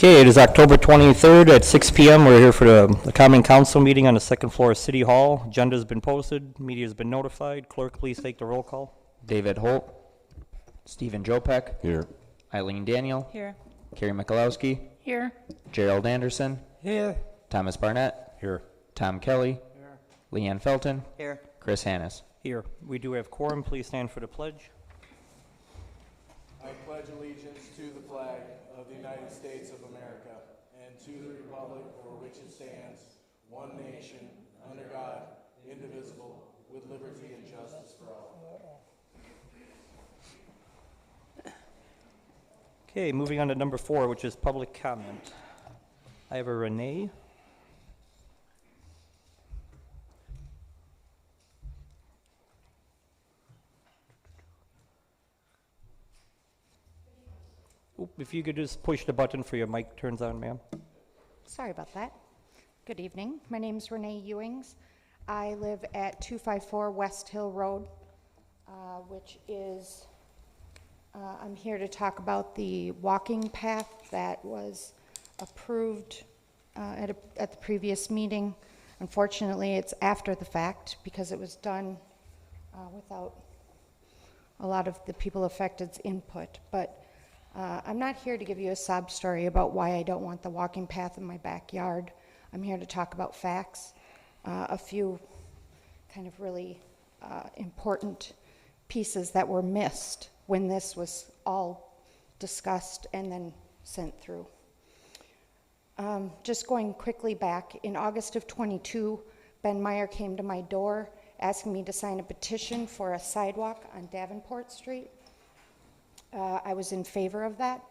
Okay, it is October 23rd at 6 p.m. We're here for the Common Council meeting on the second floor of City Hall. Agenda's been posted, media's been notified. Clerk, please take the roll call. David Holt, Stephen Jopek, Here. Eileen Daniel, Here. Carrie Michalowski, Here. Gerald Anderson, Here. Thomas Barnett, Here. Tom Kelly, Here. Leanne Felton, Here. Chris Hannes. Here. We do have quorum. Please stand for the pledge. I pledge allegiance to the flag of the United States of America and to the republic for which it stands, one nation, under God, indivisible, with liberty and justice for all. Okay, moving on to number 4, which is public comment. I have a Renee. Oop, if you could just push the button for your mic turns on, ma'am. Sorry about that. Good evening. My name is Renee Ewings. I live at 254 West Hill Road, which is, I'm here to talk about the walking path that was approved at the previous meeting. Unfortunately, it's after the fact because it was done without a lot of the people affected's input. But I'm not here to give you a sob story about why I don't want the walking path in my backyard. I'm here to talk about facts, a few kind of really important pieces that were missed when this was all discussed and then sent through. Just going quickly back, in August of 22, Ben Meyer came to my door asking me to sign a petition for a sidewalk on Davenport Street. I was in favor of that.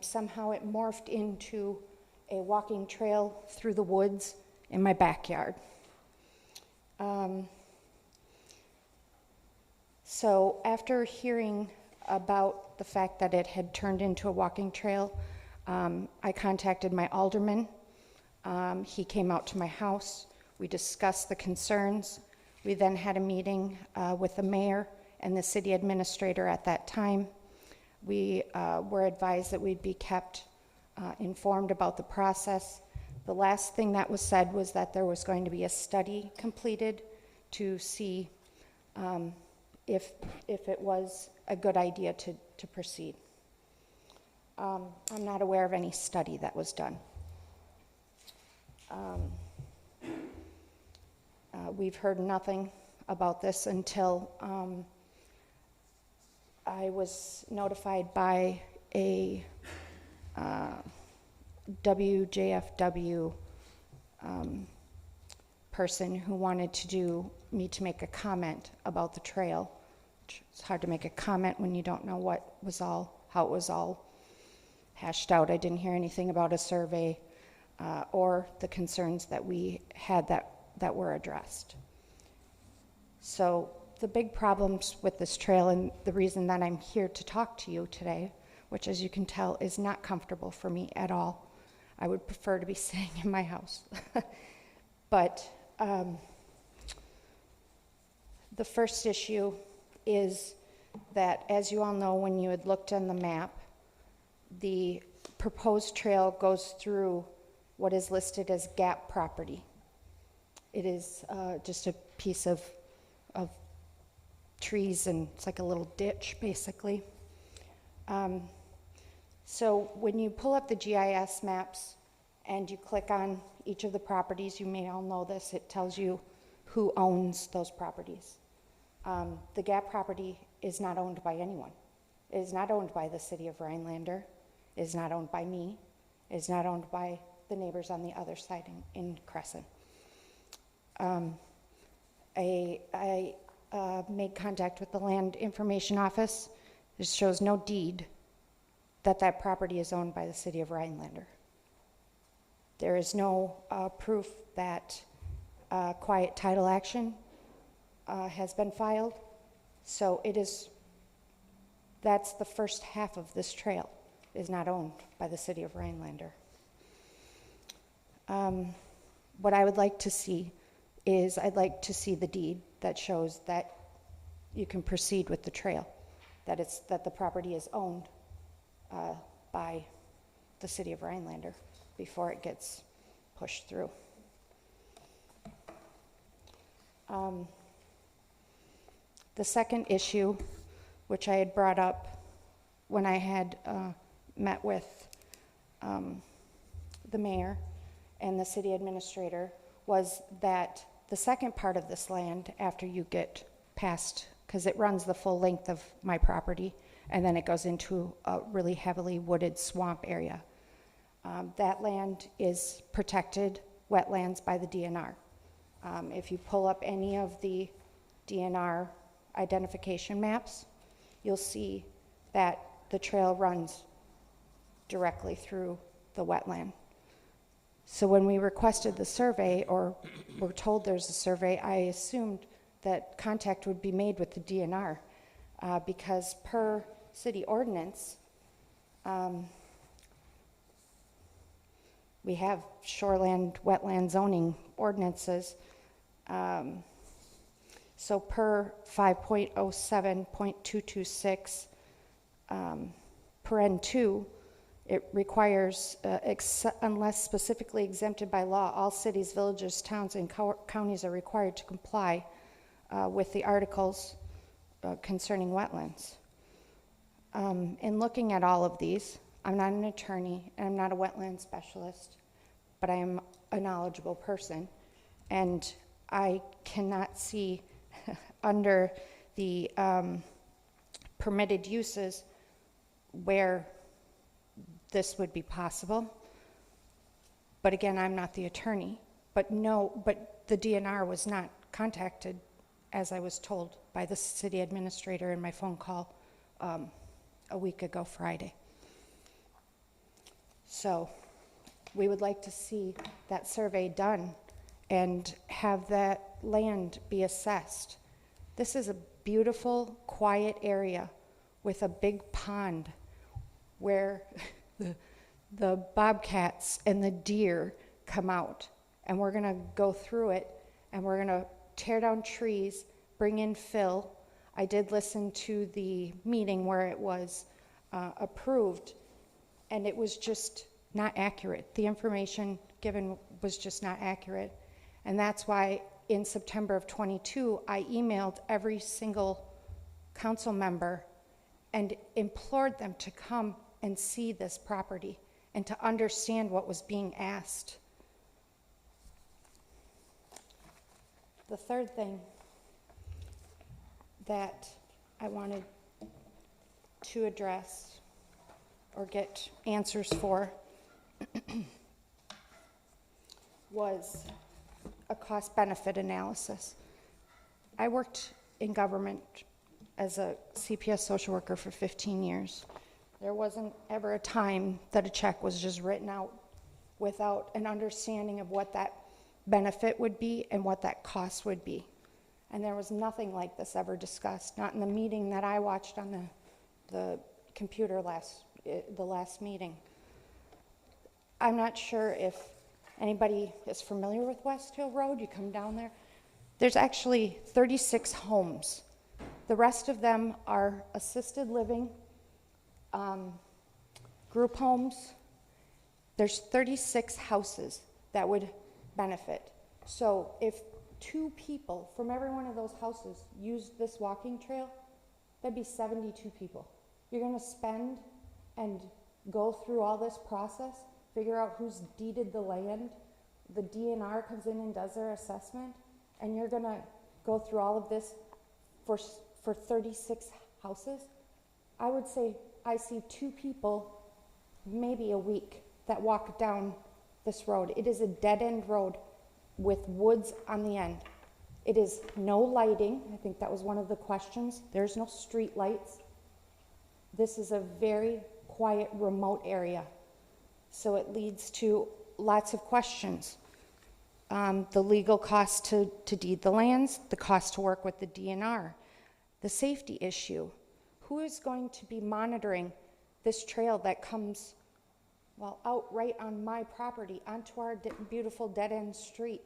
Somehow it morphed into a walking trail through the woods in my backyard. So after hearing about the fact that it had turned into a walking trail, I contacted my alderman. He came out to my house. We discussed the concerns. We then had a meeting with the mayor and the city administrator at that time. We were advised that we'd be kept informed about the process. The last thing that was said was that there was going to be a study completed to see if it was a good idea to proceed. I'm not aware of any study that was done. We've heard nothing about this until I was notified by a WJFW person who wanted me to make a comment about the trail. It's hard to make a comment when you don't know how it was all hashed out. I didn't hear anything about a survey or the concerns that we had that were addressed. So the big problems with this trail, and the reason that I'm here to talk to you today, which as you can tell is not comfortable for me at all. I would prefer to be sitting in my house. But the first issue is that, as you all know, when you had looked on the map, the proposed trail goes through what is listed as gap property. It is just a piece of trees, and it's like a little ditch, basically. So when you pull up the GIS maps and you click on each of the properties, you may all know this, it tells you who owns those properties. The gap property is not owned by anyone. It is not owned by the city of Rhinelander. It is not owned by me. It is not owned by the neighbors on the other side in Crescent. I made contact with the Land Information Office. It shows no deed that property is owned by the city of Rhinelander. There is no proof that quiet title action has been filed. So that's the first half of this trail is not owned by the city of Rhinelander. What I would like to see is I'd like to see the deed that shows that you can proceed with the trail, that the property is owned by the city of Rhinelander before it gets pushed through. The second issue, which I had brought up when I had met with the mayor and the city administrator, was that the second part of this land, after you get past, because it runs the full length of my property, and then it goes into a really heavily wooded swamp area. That land is protected wetlands by the DNR. If you pull up any of the DNR identification maps, you'll see that the trail runs directly through the wetland. So when we requested the survey, or were told there's a survey, I assumed that contact would be made with the DNR because per city ordinance, we have shoreland wetland zoning ordinances. So per 5.07.226, paren 2, it requires, unless specifically exempted by law, all cities, villages, towns, and counties are required to comply with the articles concerning wetlands. In looking at all of these, I'm not an attorney and I'm not a wetland specialist, but I am a knowledgeable person, and I cannot see under the permitted uses where this would be possible. But again, I'm not the attorney. But the DNR was not contacted, as I was told by the city administrator in my phone call a week ago Friday. So we would like to see that survey done and have that land be assessed. This is a beautiful, quiet area with a big pond where the bobcats and the deer come out, and we're gonna go through it, and we're gonna tear down trees, bring in fill. I did listen to the meeting where it was approved, and it was just not accurate. The information given was just not accurate, and that's why in September of 22, I emailed every single council member and implored them to come and see this property and to understand what was being asked. The third thing that I wanted to address or get answers for was a cost-benefit analysis. I worked in government as a CPS social worker for 15 years. There wasn't ever a time that a check was just written out without an understanding of what that benefit would be and what that cost would be. And there was nothing like this ever discussed, not in the meeting that I watched on the computer the last meeting. I'm not sure if anybody is familiar with West Hill Road. You come down there. There's actually 36 homes. The rest of them are assisted living, group homes. There's 36 houses that would benefit. So if 2 people from every one of those houses used this walking trail, that'd be 72 people. You're gonna spend and go through all this process, figure out who's deeded the land, the DNR comes in and does their assessment, and you're gonna go through all of this for 36 houses. I would say I see 2 people maybe a week that walk down this road. It is a dead-end road with woods on the end. It is no lighting. I think that was one of the questions. There's no street lights. This is a very quiet, remote area. So it leads to lots of questions. The legal cost to deed the lands, the cost to work with the DNR, the safety issue. Who is going to be monitoring this trail that comes, well, out right on my property, onto our beautiful dead-end street?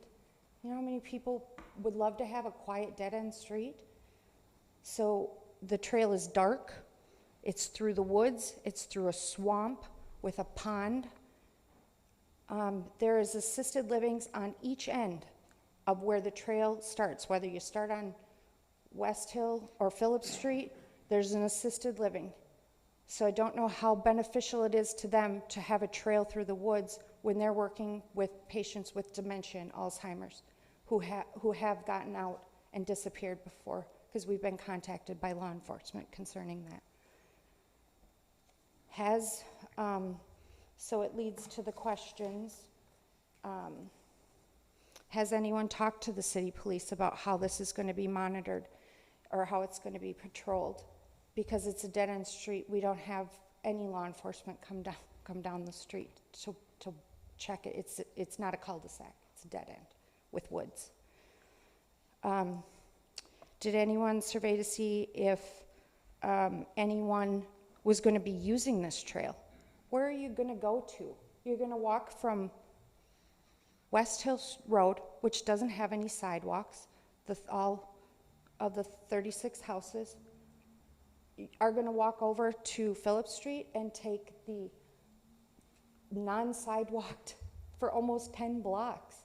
You know how many people would love to have a quiet dead-end street? So the trail is dark. It's through the woods. It's through a swamp with a pond. There is assisted livings on each end of where the trail starts. Whether you start on West Hill or Phillips Street, there's an assisted living. So I don't know how beneficial it is to them to have a trail through the woods when they're working with patients with dementia and Alzheimer's who have gotten out and disappeared before, because we've been contacted by law enforcement concerning that. So it leads to the questions. Has anyone talked to the city police about how this is going to be monitored or how it's going to be patrolled? Because it's a dead-end street, we don't have any law enforcement come down the street to check it. It's not a cul-de-sac, it's a dead end with woods. Did anyone survey to see if anyone was going to be using this trail? Where are you going to go to? You're going to walk from West Hill Road, which doesn't have any sidewalks, all of the 36 houses, are going to walk over to Phillips Street and take the non-sidewalked for almost 10 blocks.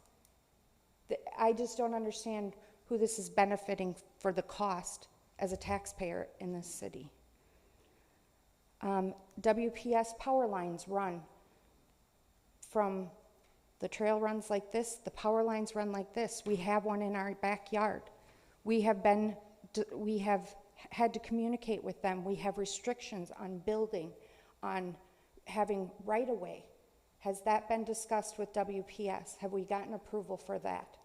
I just don't understand who this is benefiting for the cost as a taxpayer in this city. WPS power lines run from, the trail runs like this, the power lines run like this. We have one in our backyard. We have had to communicate with them. We have restrictions on building, on having right-of-way. Has that been discussed with WPS? Have we gotten approval for that?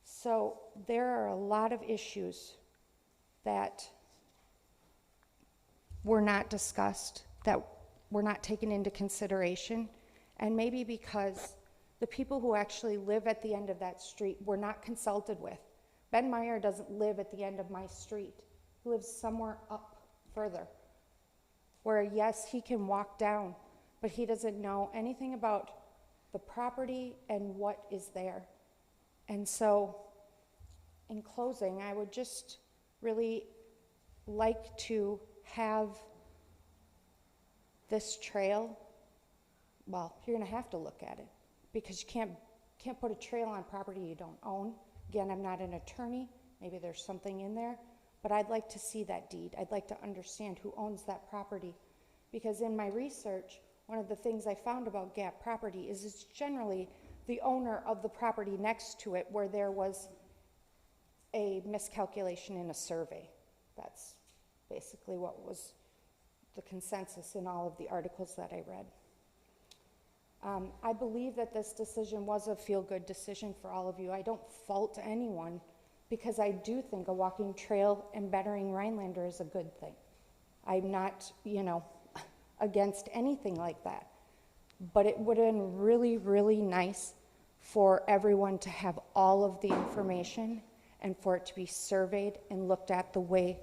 So there are a lot of issues that were not discussed, that were not taken into consideration, and maybe because the people who actually live at the end of that street were not consulted with. Ben Meyer doesn't live at the end of my street. He lives somewhere up further, where yes, he can walk down, but he doesn't know anything about the property and what is there. And so, in closing, I would just really like to have this trail, well, you're gonna have to look at it, because you can't put a trail on property you don't own. Again, I'm not an attorney, maybe there's something in there, but I'd like to see that deed. I'd like to understand who owns that property, because in my research, one of the things I found about gap property is it's generally the owner of the property next to it where there was a miscalculation in a survey. That's basically what was the consensus in all of the articles that I read. I believe that this decision was a feel-good decision for all of you. I don't fault anyone, because I do think a walking trail and bettering Rhinelander is a good thing. I'm not, against anything like that. But it would have been really, really nice for everyone to have all of the information and for it to be surveyed and looked at the way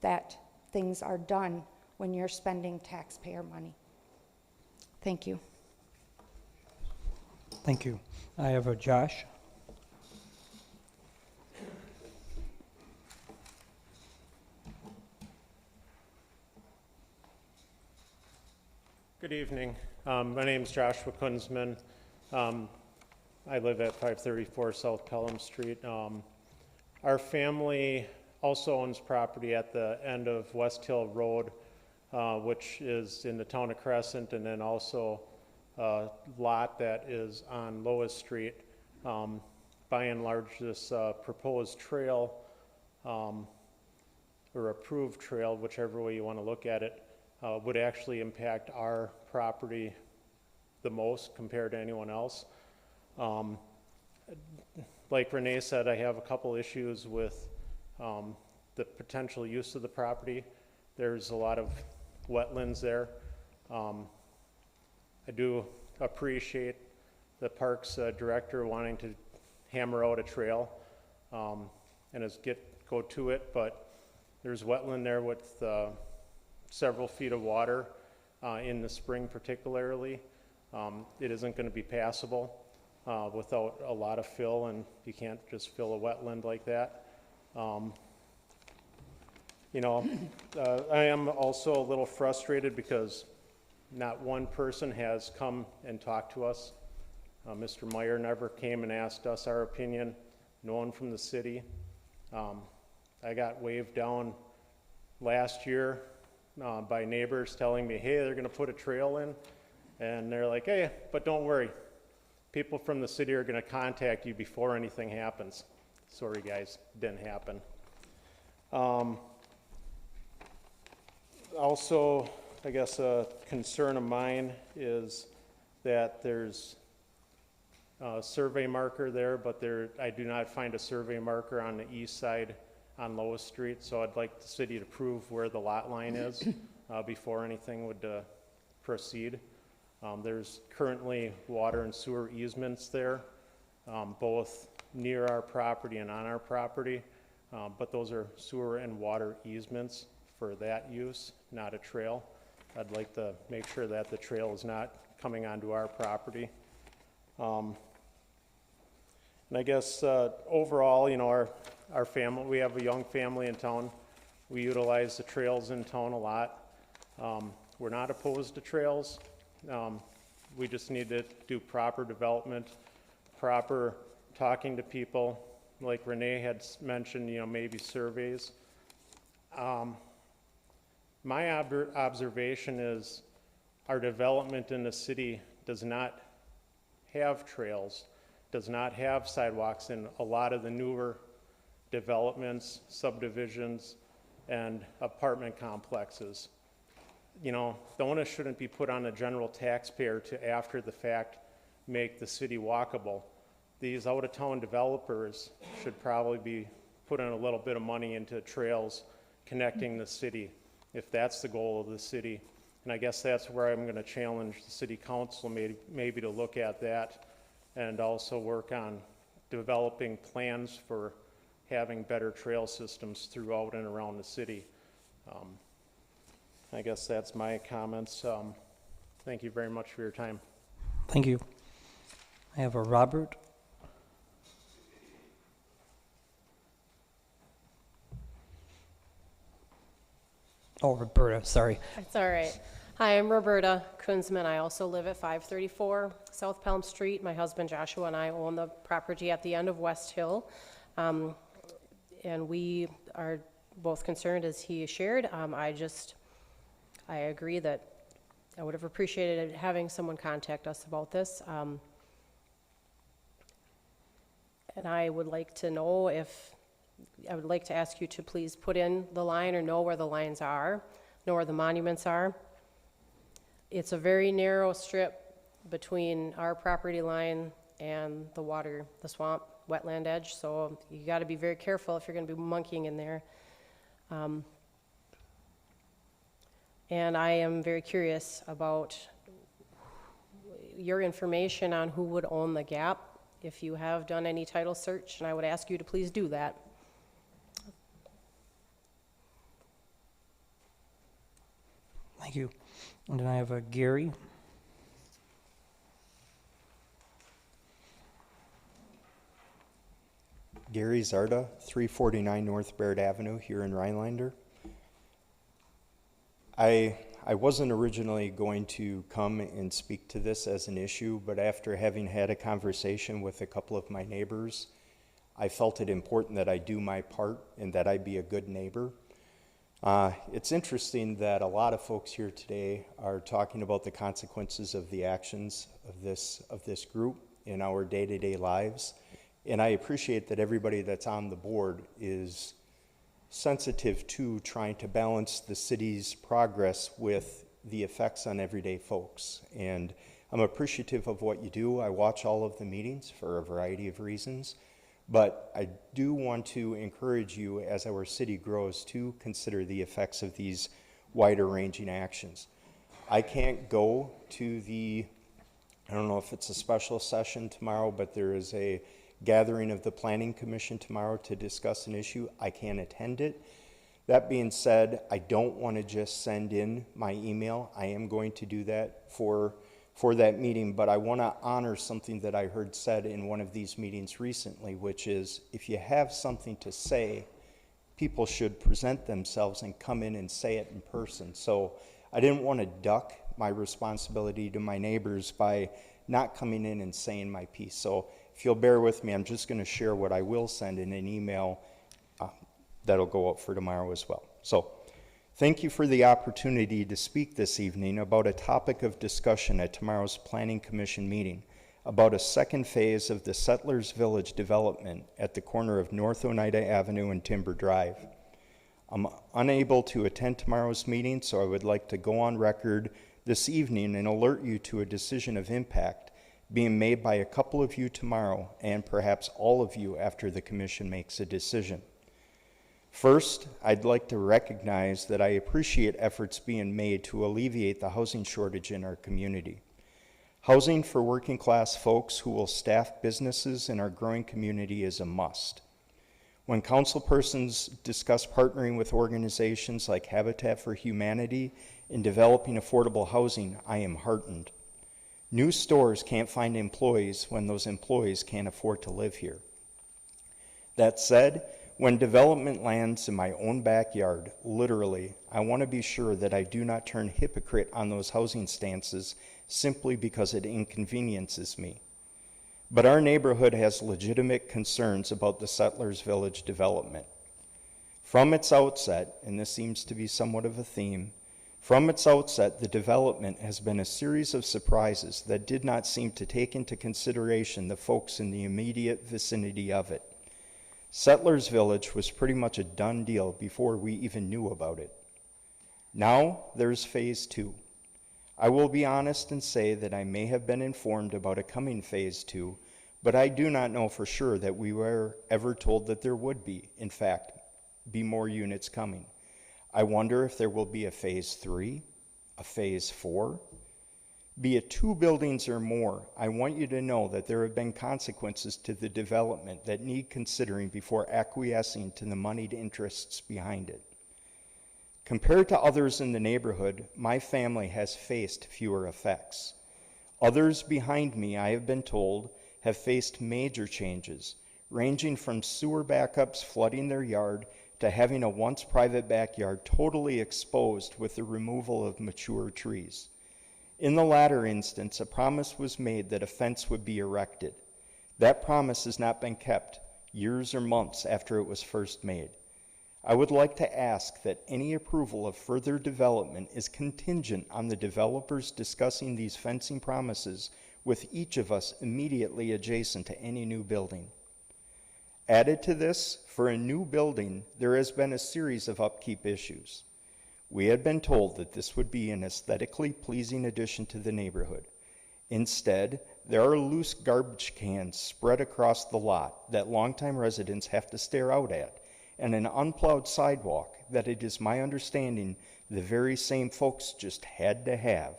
that things are done when you're spending taxpayer money. Thank you. Thank you. I have a Josh. Good evening. My name is Joshua Kunzman. I live at 534 South Pelham Street. Our family also owns property at the end of West Hill Road, which is in the town of Crescent, and then also a lot that is on Lois Street. By and large, this proposed trail, or approved trail, whichever way you want to look at it, would actually impact our property the most compared to anyone else. Like Renee said, I have a couple issues with the potential use of the property. There's a lot of wetlands there. I do appreciate the parks director wanting to hammer out a trail and go to it, but there's wetland there with several feet of water in the spring particularly. It isn't going to be passable without a lot of fill, and you can't just fill a wetland like that. I am also a little frustrated because Not one person has come and talked to us. Mr. Meyer never came and asked us our opinion, no one from the city. I got waved down last year by neighbors telling me, hey, they're going to put a trail in. And they're like, hey, but don't worry. People from the city are going to contact you before anything happens. Sorry, guys, didn't happen. Also, I guess a concern of mine is that there's a survey marker there, but I do not find a survey marker on the east side on Lois Street, so I'd like the city to prove where the lot line is before anything would proceed. There's currently water and sewer easements there, both near our property and on our property, but those are sewer and water easements for that use, not a trail. I'd like to make sure that the trail is not coming onto our property. And I guess overall, you know, our family, we have a young family in town. We utilize the trails in town a lot. We're not opposed to trails. We just need to do proper development, proper talking to people, like Renee had mentioned, you know, maybe surveys. My observation is our development in the city does not have trails, does not have sidewalks in a lot of the newer developments, subdivisions, and apartment complexes. You know, the onus shouldn't be put on the general taxpayer to, after the fact, make the city walkable. These out-of-town developers should probably be putting a little bit of money into trails connecting the city, if that's the goal of the city. And I guess that's where I'm going to challenge the city council maybe to look at that and also work on developing plans for having better trail systems throughout and around the city. I guess that's my comments. Thank you very much for your time. Thank you. I have a Robert. Oh, Roberta, sorry. That's all right. Hi, I'm Roberta Kunzman. I also live at 534 South Pelham Street. My husband Joshua and I own the property at the end of West Hill. And we are both concerned, as he shared. I agree that I would have appreciated having someone contact us about this. And I would like to know I would like to ask you to please put in the line or know where the lines are, know where the monuments are. It's a very narrow strip between our property line and the water, the swamp, wetland edge, so you got to be very careful if you're going to be monkeying in there. And I am very curious about your information on who would own the gap, if you have done any title search, and I would ask you to please do that. Thank you. And then I have a Gary. Gary Zarda, 349 North Baird Avenue here in Rhinelander. I wasn't originally going to come and speak to this as an issue, but after having had a conversation with a couple of my neighbors, I felt it important that I do my part and that I be a good neighbor. It's interesting that a lot of folks here today are talking about the consequences of the actions of this group in our day-to-day lives. And I appreciate that everybody that's on the board is sensitive to trying to balance the city's progress with the effects on everyday folks. And I'm appreciative of what you do. I watch all of the meetings for a variety of reasons. But I do want to encourage you, as our city grows, to consider the effects of these wider ranging actions. I can't go to I don't know if it's a special session tomorrow, but there is a gathering of the Planning Commission tomorrow to discuss an issue. I can't attend it. That being said, I don't want to just send in my email. I am going to do that for that meeting, but I want to honor something that I heard said in one of these meetings recently, which is if you have something to say, people should present themselves and come in and say it in person. So I didn't want to duck my responsibility to my neighbors by not coming in and saying my piece. So if you'll bear with me, I'm just going to share what I will send in an email that'll go out for tomorrow as well. So thank you for the opportunity to speak this evening about a topic of discussion at tomorrow's Planning Commission meeting about a second phase of the Settlers Village development at the corner of North Oneida Avenue and Timber Drive. I'm unable to attend tomorrow's meeting, so I would like to go on record this evening and alert you to a decision of impact being made by a couple of you tomorrow and perhaps all of you after the commission makes a decision. First, I'd like to recognize that I appreciate efforts being made to alleviate the housing shortage in our community. Housing for working class folks who will staff businesses in our growing community is a must. When councilpersons discuss partnering with organizations like Habitat for Humanity in developing affordable housing, I am heartened. New stores can't find employees when those employees can't afford to live here. That said, when development lands in my own backyard, literally, I want to be sure that I do not turn hypocrite on those housing stances simply because it inconveniences me. But our neighborhood has legitimate concerns about the Settlers Village development. From its outset, and this seems to be somewhat of a theme, from its outset, the development has been a series of surprises that did not seem to take into consideration the folks in the immediate vicinity of it. Settlers Village was pretty much a done deal before we even knew about it. Now there's phase 2. I will be honest and say that I may have been informed about a coming phase 2, but I do not know for sure that we were ever told that there would be, in fact, be more units coming. I wonder if there will be a phase 3, a phase 4. Be it 2 buildings or more, I want you to know that there have been consequences to the development that need considering before acquiescing to the moneyed interests behind it. Compared to others in the neighborhood, my family has faced fewer effects. Others behind me, I have been told, have faced major changes, ranging from sewer backups flooding their yard to having a once private backyard totally exposed with the removal of mature trees. In the latter instance, a promise was made that a fence would be erected. That promise has not been kept years or months after it was first made. I would like to ask that any approval of further development is contingent on the developers discussing these fencing promises with each of us immediately adjacent to any new building. Added to this, for a new building, there has been a series of upkeep issues. We had been told that this would be an aesthetically pleasing addition to the neighborhood. Instead, there are loose garbage cans spread across the lot that longtime residents have to stare out at, and an unplowed sidewalk that it is my understanding the very same folks just had to have.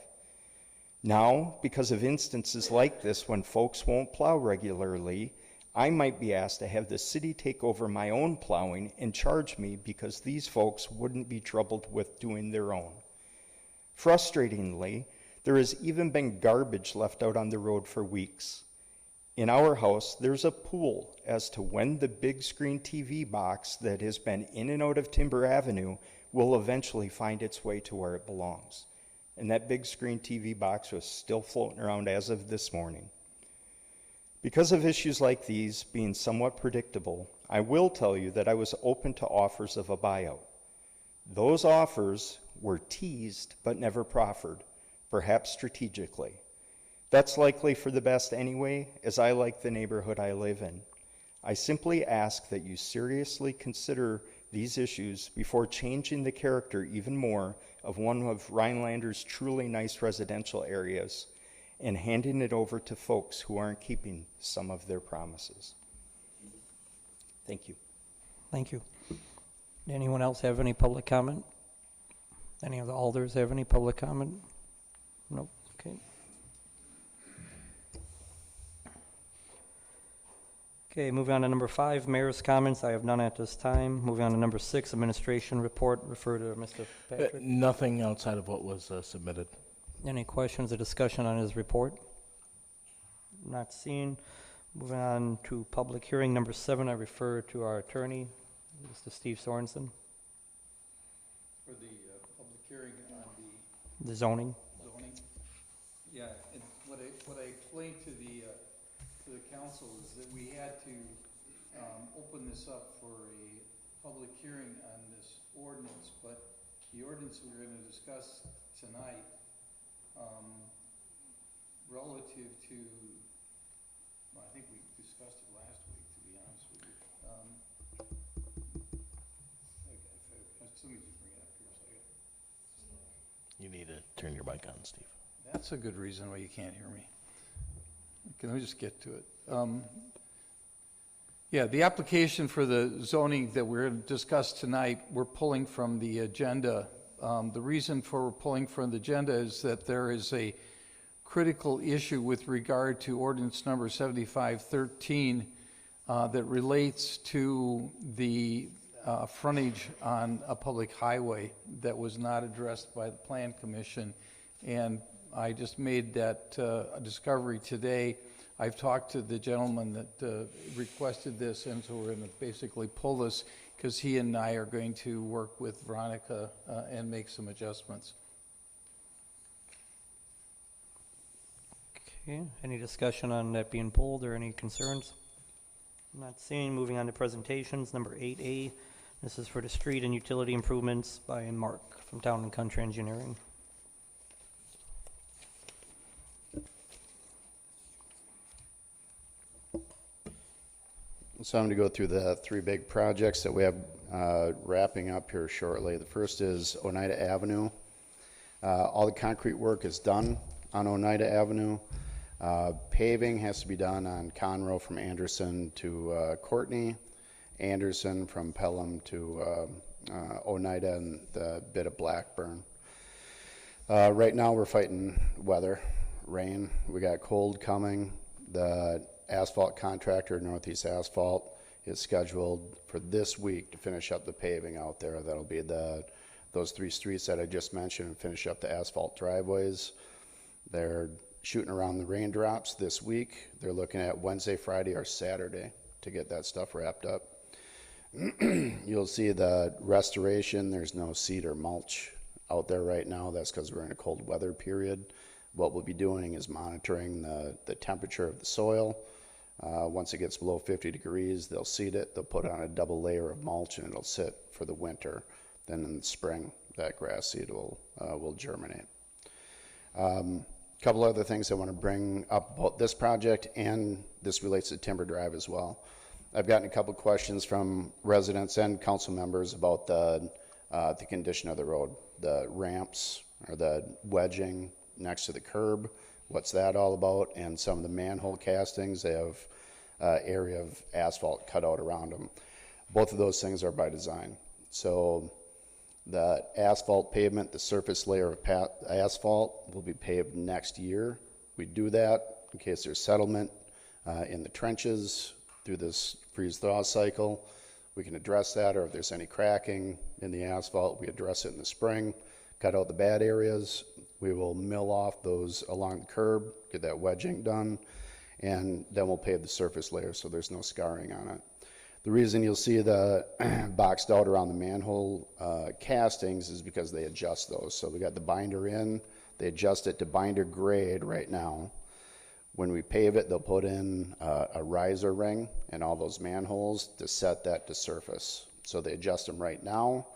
Now, because of instances like this when folks won't plow regularly, I might be asked to have the city take over my own plowing and charge me because these folks wouldn't be troubled with doing their own. Frustratingly, there has even been garbage left out on the road for weeks. In our house, there's a pool as to when the big screen TV box that has been in and out of Timber Avenue will eventually find its way to where it belongs. And that big screen TV box was still floating around as of this morning. Because of issues like these being somewhat predictable, I will tell you that I was open to offers of a buyout. Those offers were teased but never proffered, perhaps strategically. That's likely for the best anyway, as I like the neighborhood I live in. I simply ask that you seriously consider these issues before changing the character even more of one of Rhinelander's truly nice residential areas and handing it over to folks who aren't keeping some of their promises. Thank you. Thank you. Anyone else have any public comment? Any of the alders have any public comment? Nope. Okay. Okay, moving on to number 5, mayor's comments. I have none at this time. Moving on to number 6, administration report. Refer to Mr. Patrick. Nothing outside of what was submitted. Any questions or discussion on his report? Not seen. Moving on to public hearing number 7, I refer to our attorney, Mr. Steve Sorensen. For the public hearing on The zoning. zoning. Yeah, and what I explained to the council is that we had to, open this up for a public hearing on this ordinance, but the ordinance we're gonna discuss tonight, relative to, well, I think we discussed it last week, to be honest with you. Somebody just bring it up here a second. You need to turn your mic on, Steve. That's a good reason why you can't hear me. Okay, let me just get to it. Yeah, the application for the zoning that we're going to discuss tonight, we're pulling from the agenda. The reason for pulling from the agenda is that there is a critical issue with regard to ordinance number 7513 that relates to the frontage on a public highway that was not addressed by the Plan Commission. And I just made that discovery today. I've talked to the gentleman that requested this, and so we're going to basically pull this because he and I are going to work with Veronica and make some adjustments. Okay, any discussion on that being pulled or any concerns? Not seeing. Moving on to presentations. Number 8A. This is for the street and utility improvements by Mark from Town and Country Engineering. So I'm going to go through the three big projects that we have wrapping up here shortly. The first is Oneida Avenue. All the concrete work is done on Oneida Avenue. Paving has to be done on Conroe from Anderson to Courtney, Anderson from Pelham to Oneida, and the bit of Blackburn. Right now we're fighting weather, rain. We got cold coming. The asphalt contractor, Northeast Asphalt, is scheduled for this week to finish up the paving out there. That'll be those three streets that I just mentioned and finish up the asphalt driveways. They're shooting around the raindrops this week. They're looking at Wednesday, Friday, or Saturday to get that stuff wrapped up. You'll see the restoration. There's no seed or mulch out there right now. That's because we're in a cold weather period. What we'll be doing is monitoring the temperature of the soil. Once it gets below 50 degrees, they'll seed it. They'll put on a double layer of mulch, and it'll sit for the winter. Then in the spring, that grass seed will germinate. Couple other things I want to bring up about this project, and this relates to Timber Drive as well. I've gotten a couple questions from residents and council members about the condition of the road, the ramps or the wedging next to the curb. What's that all about? And some of the manhole castings, they have area of asphalt cut out around them. Both of those things are by design. So the asphalt pavement, the surface layer of asphalt will be paved next year. We do that in case there's settlement in the trenches through this freeze-thaw cycle. We can address that, or if there's any cracking in the asphalt, we address it in the spring, cut out the bad areas. We will mill off those along the curb, get that wedging done, and then we'll pave the surface layer so there's no scarring on it. The reason you'll see the boxed out around the manhole castings is because they adjust those. So we got the binder in, they adjust it to binder grade right now. When we pave it, they'll put in a riser ring in all those manholes to set that to surface. So they adjust them right now.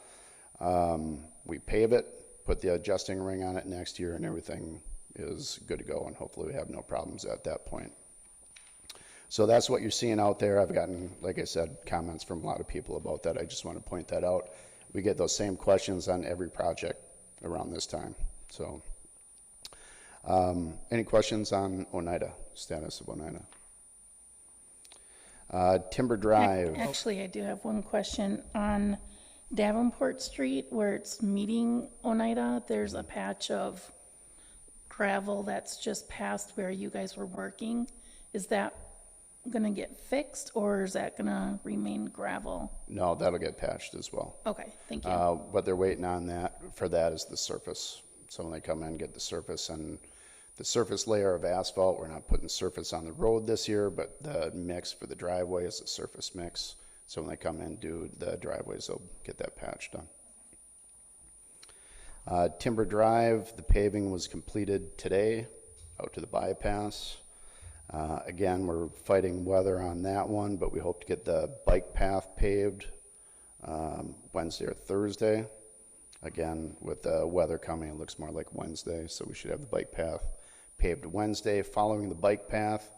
We pave it, put the adjusting ring on it next year, and everything is good to go, and hopefully we have no problems at that point. So that's what you're seeing out there. I've gotten, like I said, comments from a lot of people about that. I just want to point that out. We get those same questions on every project around this time. So any questions on Oneida, status of Oneida? Timber Drive. Actually, I do have one question. On Davenport Street, where it's meeting Oneida, there's a patch of gravel that's just past where you guys were working. Is that going to get fixed, or is that going to remain gravel? No, that'll get patched as well. Okay, thank you. What they're waiting on for that is the surface. So when they come in, get the surface, and the surface layer of asphalt, we're not putting surface on the road this year, but the mix for the driveway is a surface mix. So when they come in, do the driveways, they'll get that patch done. Timber Drive, the paving was completed today. out to the bypass. Again, we're fighting weather on that one, but we hope to get the bike path paved Wednesday or Thursday. Again, with the weather coming, it looks more like Wednesday, so we should have the bike path paved Wednesday. Following the bike path,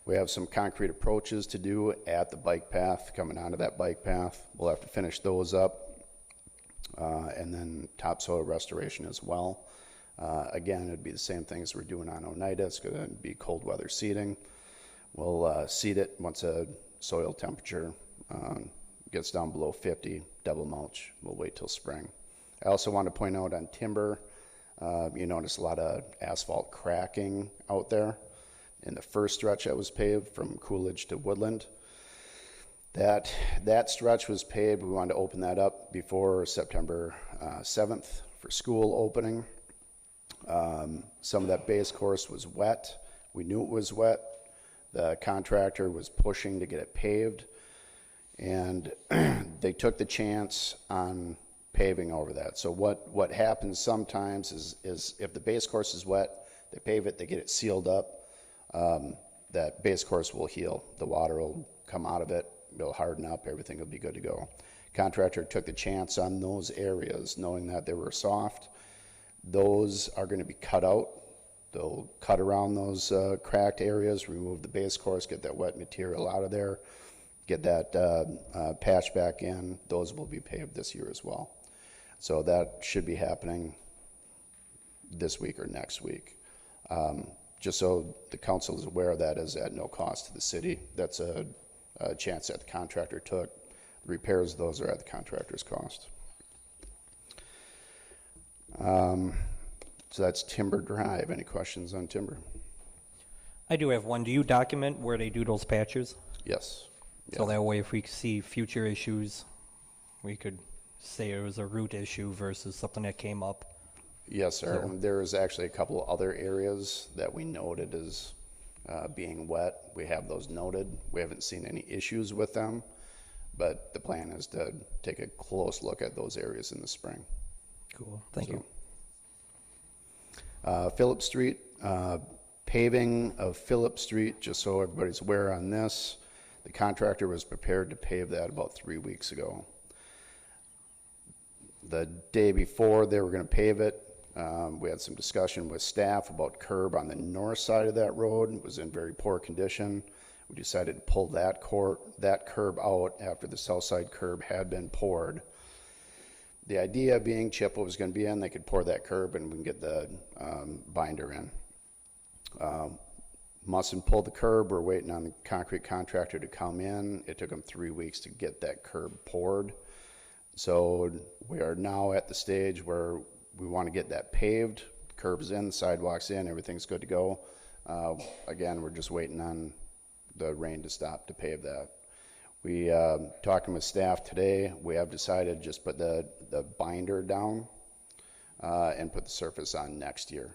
we have some concrete approaches to do at the bike path, coming onto that bike path. We'll have to finish those up, and then topsoil restoration as well. Again, it'd be the same things we're doing on Oneida. It's going to be cold weather seeding. We'll seed it once a soil temperature gets down below 50, double mulch. We'll wait till spring. I also want to point out on timber, you notice a lot of asphalt cracking out there. In the first stretch that was paved from Coolidge to Woodland, that stretch was paved. We wanted to open that up before September 7th for school opening. Some of that base course was wet. We knew it was wet. The contractor was pushing to get it paved, and they took the chance on paving over that. So what happens sometimes is if the base course is wet, they pave it, they get it sealed up, that base course will heal. The water will come out of it, it'll harden up, everything will be good to go. Contractor took the chance on those areas, knowing that they were soft. Those are going to be cut out. They'll cut around those cracked areas, remove the base course, get that wet material out of there, get that patch back in. Those will be paved this year as well. So that should be happening this week or next week. Just so the council is aware of that, is at no cost to the city. That's a chance that the contractor took. The repairs of those are at the contractor's cost. So that's Timber Drive. Any questions on Timber? I do have one. Do you document where they do those patches? Yes. So that way if we see future issues, we could say it was a root issue versus something that came up. Yes, sir. There is actually a couple of other areas that we noted as being wet. We have those noted. We haven't seen any issues with them, but the plan is to take a close look at those areas in the spring. Cool. Thank you. Phillip Street, paving of Phillip Street, just so everybody's aware on this, the contractor was prepared to pave that about 3 weeks ago. The day before they were going to pave it, we had some discussion with staff about curb on the north side of that road. It was in very poor condition. We decided to pull that curb out after the south side curb had been poured. The idea being Chippewa was going to be in, they could pour that curb and we can get the binder in. Mustn't pull the curb. We're waiting on the concrete contractor to come in. It took them 3 weeks to get that curb poured. So we are now at the stage where we want to get that paved. Curb's in, sidewalk's in, everything's good to go. Again, we're just waiting on the rain to stop to pave that. We, talking with staff today, we have decided to just put the binder down and put the surface on next year.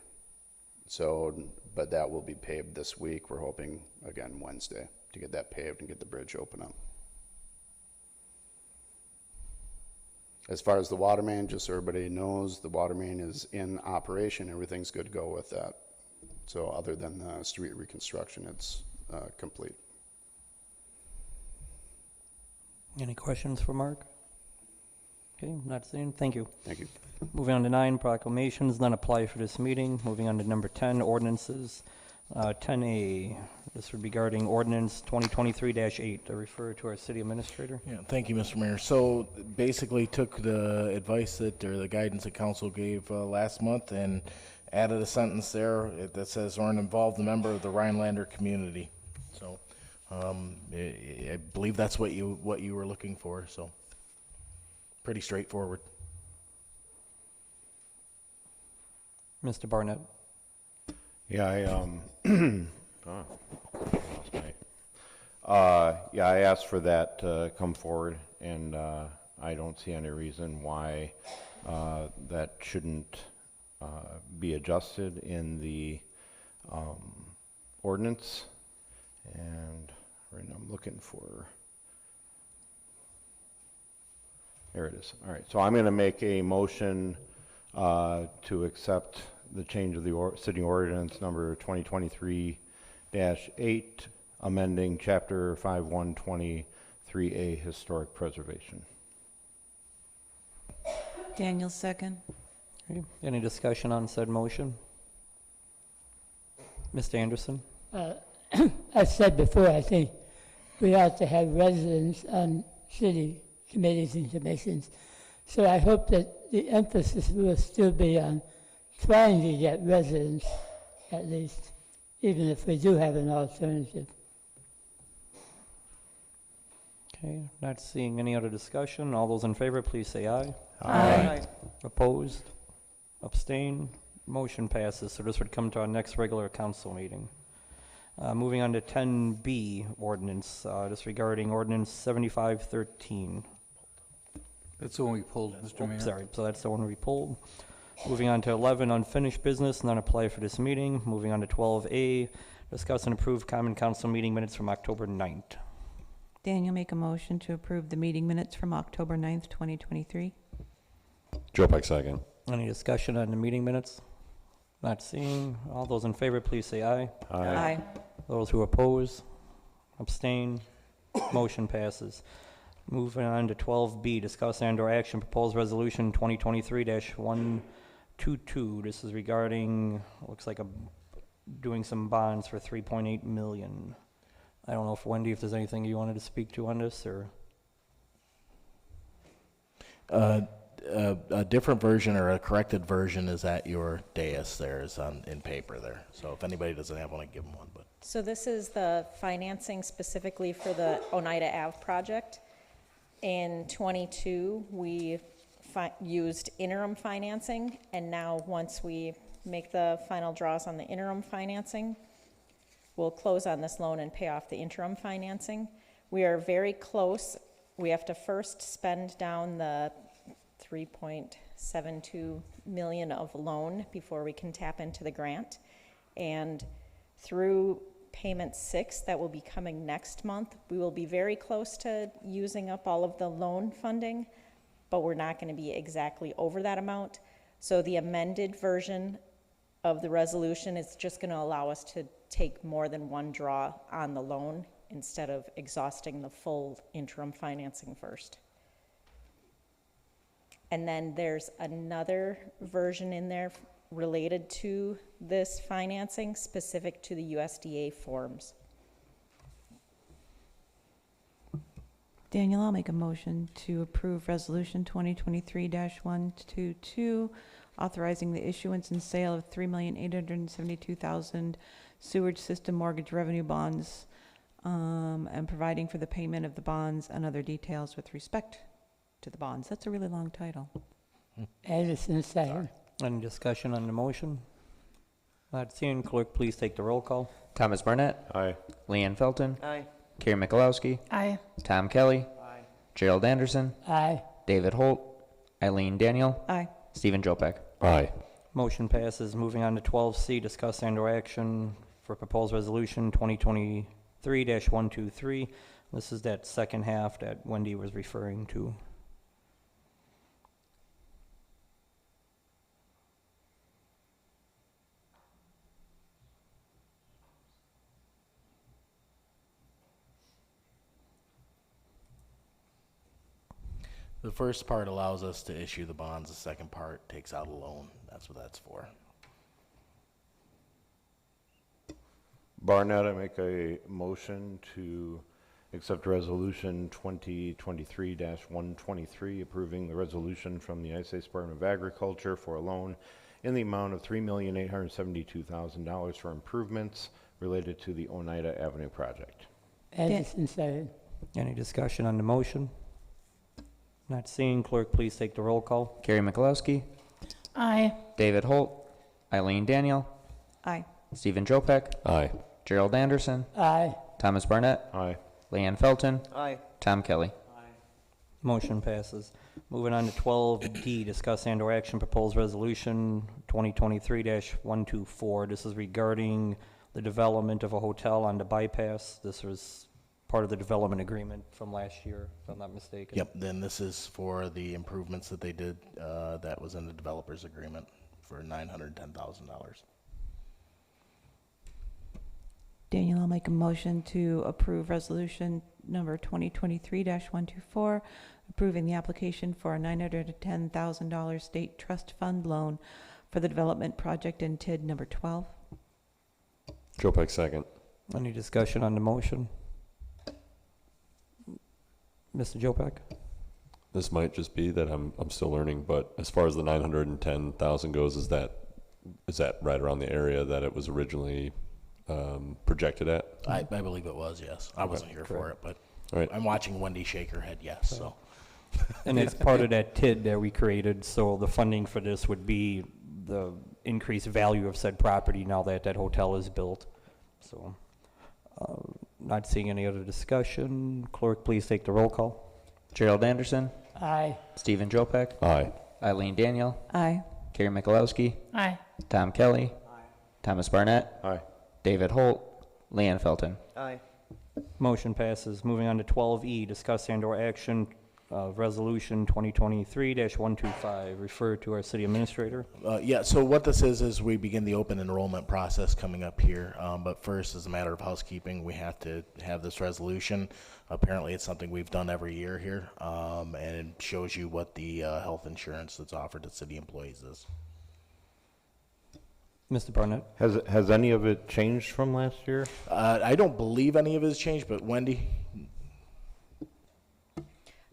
So, but that will be paved this week. We're hoping, again, Wednesday to get that paved and get the bridge open up. As far as the water main, just so everybody knows, the water main is in operation. Everything's good to go with that. So other than the street reconstruction, it's complete. Any questions for Mark? Okay, not seeing. Thank you. Thank you. Moving on to 9, proclamations, none apply for this meeting. Moving on to number 10, ordinances. 10A, this would be regarding ordinance 2023-8. I refer to our city administrator. Yeah, thank you, Mr. Mayor. So basically took the advice that, or the guidance that council gave last month and added a sentence there that says, or an involved member of the Rhinelander community. So I believe that's what you were looking for, so pretty straightforward. Mr. Barnett. Yeah, I asked for that to come forward, and I don't see any reason why that shouldn't be adjusted in the ordinance. And right now I'm looking for, there it is. All right, so I'm going to make a motion to accept the change of the city ordinance number 2023-8, amending Chapter 5123A Historic Preservation. Daniel, second. Okay. Any discussion on said motion? Mr. Anderson? I said before, I think we ought to have residents on city committees and commissions. So I hope that the emphasis will still be on trying to get residents, at least, even if we do have an alternative. Okay, not seeing any other discussion. All those in favor, please say aye. Aye. Opposed? Abstain? Motion passes. So this would come to our next regular council meeting. Moving on to 10B ordinance, disregarding ordinance 7513. That's the one we pulled, Mr. Mayor. Sorry, so that's the one we pulled. Moving on to 11, unfinished business, none apply for this meeting. Moving on to 12A, discuss and approve common council meeting minutes from October 9th. Daniel, make a motion to approve the meeting minutes from October 9th, 2023. Joe second. Any discussion on the meeting minutes? Not seeing. All those in favor, please say aye. Aye. Those who oppose, abstain, motion passes. Moving on to 12B, discuss and/or action proposed resolution 2023-122. This is regarding, looks like doing some bonds for 3.8 million. I don't know if Wendy, if there's anything you wanted to speak to on this, or? A different version or a corrected version is at your dais there, is in paper there. So if anybody doesn't have one, I give them one. But So this is the financing specifically for the Oneida Ave project. In '22, we used interim financing, and now once we make the final draws on the interim financing, we'll close on this loan and pay off the interim financing. We are very close. We have to first spend down the 3.72 million of loan before we can tap into the grant. And through payment 6 that will be coming next month, we will be very close to using up all of the loan funding, but we're not going to be exactly over that amount. So the amended version of the resolution is just going to allow us to take more than one draw on the loan instead of exhausting the full interim financing first. And then there's another version in there related to this financing specific to the USDA forms. Daniel, I'll make a motion to approve resolution 2023-122, authorizing the issuance and sale of 3,872,000 sewage system mortgage revenue bonds, and providing for the payment of the bonds and other details with respect to the bonds. That's a really long title. Anderson, second. Any discussion on the motion? Not seeing. Clerk, please take the roll call. Thomas Barnett. Aye. Leanne Felton. Aye. Carrie Mikulowski. Aye. Tom Kelly. Aye. Gerald Anderson. Aye. David Holt. Eileen Daniel. Aye. Stephen Jopek. Aye. Motion passes. Moving on to 12C, discuss and/or action for proposed resolution 2023-123. This is that second half that Wendy was referring to. the first part allows us to issue the bonds. The second part takes out a loan. That's what that's for. Barnett, I make a motion to accept resolution 2023-123, approving the resolution from the United States Department of Agriculture for a loan in the amount of $3,872,000 for improvements related to the Oneida Avenue project. Anderson, second. Any discussion on the motion? Not seeing. Clerk, please take the roll call. Carrie Mikulowski. Aye. David Holt. Eileen Daniel. Aye. Stephen Jopek. Aye. Gerald Anderson. Aye. Thomas Barnett. Aye. Leanne Felton. Aye. Tom Kelly. Motion passes. Moving on to 12D, discuss and/or action proposed resolution 2023-124. This is regarding the development of a hotel on the bypass. This was part of the development agreement from last year, if I'm not mistaken. Yep, then this is for the improvements that they did, that was in the developer's agreement for $910,000. Daniel, I'll make a motion to approve resolution number 2023-124, approving the application for a $910,000 state trust fund loan for the development project in TID number 12. Jopek, second. Any discussion on the motion? Mr. Jopek? This might just be that I'm still learning, but as far as the 910,000 goes, is that right around the area that it was originally projected at? I believe it was, yes. I wasn't here for it, but Right. I'm watching Wendy shake her head yes, so. And it's part of that TID that we created, so the funding for this would be the increased value of said property now that that hotel is built. So, not seeing any other discussion. Clerk, please take the roll call. Gerald Anderson, Aye. Stephen Jopek, Aye. Eileen Daniel, Aye. Carrie Mikulowski, Aye. Tom Kelly, Thomas Barnett, Aye. David Holt, Leanne Felton. Aye. Motion passes. Moving on to 12E, discuss and/or action of resolution 2023-125, referred to our city administrator. Yeah, so what this is we begin the open enrollment process coming up here. But first, as a matter of housekeeping, we have to have this resolution. Apparently, it's something we've done every year here, and it shows you what the health insurance that's offered to city employees is. Mr. Barnett? Has any of it changed from last year? I don't believe any of it has changed, but Wendy?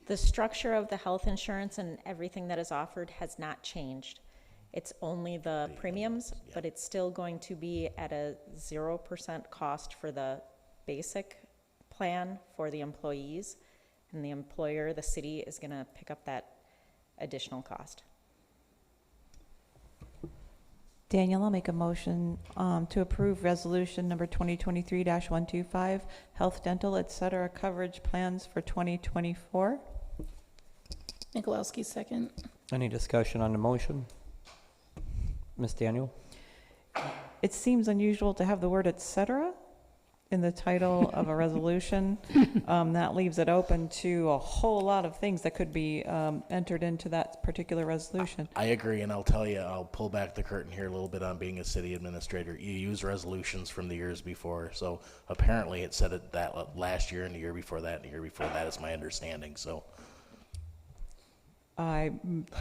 The structure of the health insurance and everything that is offered has not changed. It's only the premiums, but it's still going to be at a 0% cost for the basic plan for the employees, and the employer, the city, is going to pick up that additional cost. Daniel, I'll make a motion to approve resolution number 2023-125, health, dental, et cetera, coverage plans for 2024. Mikulowski, second. Any discussion on the motion? Ms. Daniel? It seems unusual to have the word et cetera in the title of a resolution. That leaves it open to a whole lot of things that could be entered into that particular resolution. I agree, and I'll tell you, I'll pull back the curtain here a little bit on being a city administrator. You use resolutions from the years before, so apparently it said it that last year and the year before that and the year before that is my understanding, so.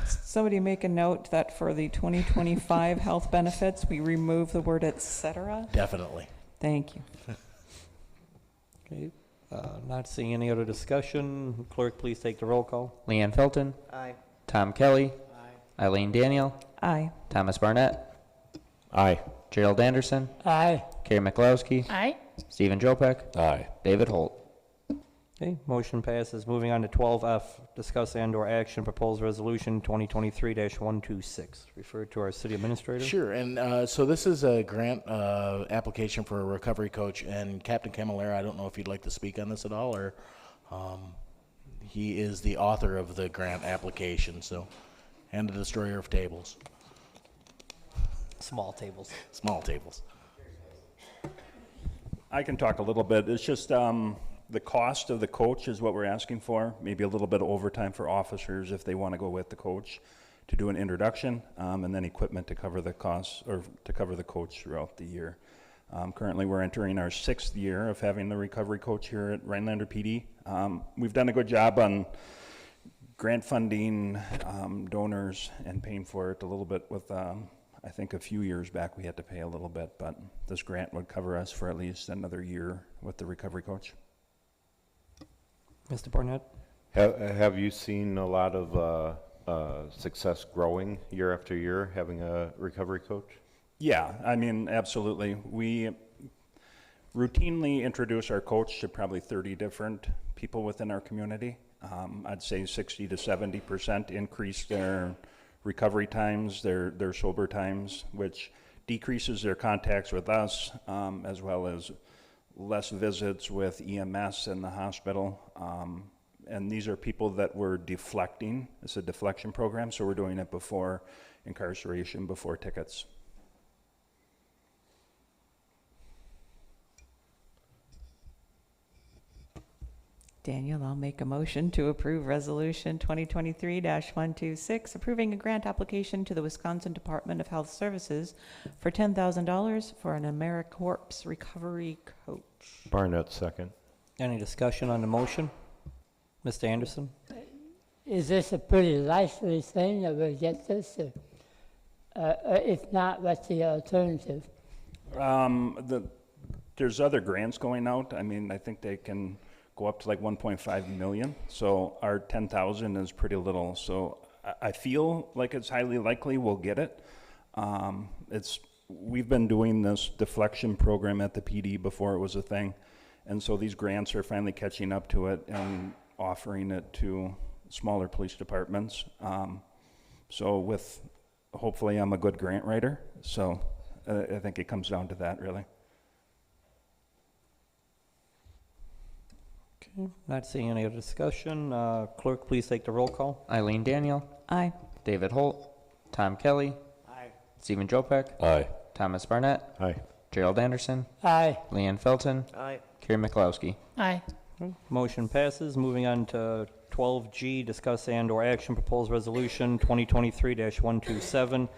Somebody make a note that for the 2025 health benefits, we remove the word et cetera. Definitely. Thank you. Okay, not seeing any other discussion. Clerk, please take the roll call. Leanne Felton, Aye. Tom Kelly, Eileen Daniel, Aye. Thomas Barnett, Aye. Gerald Anderson, Aye. Carrie Mikulowski, Aye. Stephen Jopek, Aye. David Holt. Okay, motion passes. Moving on to 12F, discuss and/or action proposed resolution 2023-126, referred to our city administrator. Sure, and so this is a grant application for a recovery coach, and Captain Camilleri, I don't know if you'd like to speak on this at all, or he is the author of the grant application, so, and the destroyer of tables. Small tables. Small tables. I can talk a little bit. It's just the cost of the coach is what we're asking for, maybe a little bit of overtime for officers if they want to go with the coach to do an introduction, and then equipment to cover the costs or to cover the coach throughout the year. Currently, we're entering our 6th year of having the recovery coach here at Rhinelander PD. We've done a good job on grant funding, donors, and paying for it a little bit with, I think a few years back we had to pay a little bit, but this grant would cover us for at least another year with the recovery coach. Mr. Barnett? Have you seen a lot of success growing year after year, having a recovery coach? Yeah, I mean, absolutely. We routinely introduce our coach to probably 30 different people within our community. I'd say 60 to 70% increase their recovery times, their sober times, which decreases their contacts with us, as well as less visits with EMS in the hospital. And these are people that we're deflecting. It's a deflection program, so we're doing it before incarceration, before tickets. Daniel, I'll make a motion to approve Resolution 2023-126, approving a grant application to the Wisconsin Department of Health Services for $10,000 for an AmeriCorps recovery coach. Barnett, second. Any discussion on the motion? Mr. Anderson? Is this a pretty likely thing that we'll get this? If not, what's the alternative? There's other grants going out. I mean, I think they can go up to like 1.5 million. So our 10,000 is pretty little. So I feel like it's highly likely we'll get it. We've been doing this deflection program at the PD before it was a thing. And so these grants are finally catching up to it and offering it to smaller police departments. So hopefully I'm a good grant writer. So I think it comes down to that, really. Okay, not seeing any other discussion. Clerk, please take the roll call. Eileen Daniel. Aye. David Holt. Tom Kelly. Aye. Stephen Jopek. Aye. Thomas Barnett. Aye. Gerald Anderson. Aye. Leanne Felton. Aye. Karen McLowski. Aye. Motion passes. Moving on to 12G, discuss and/or action proposed resolution 2023-127.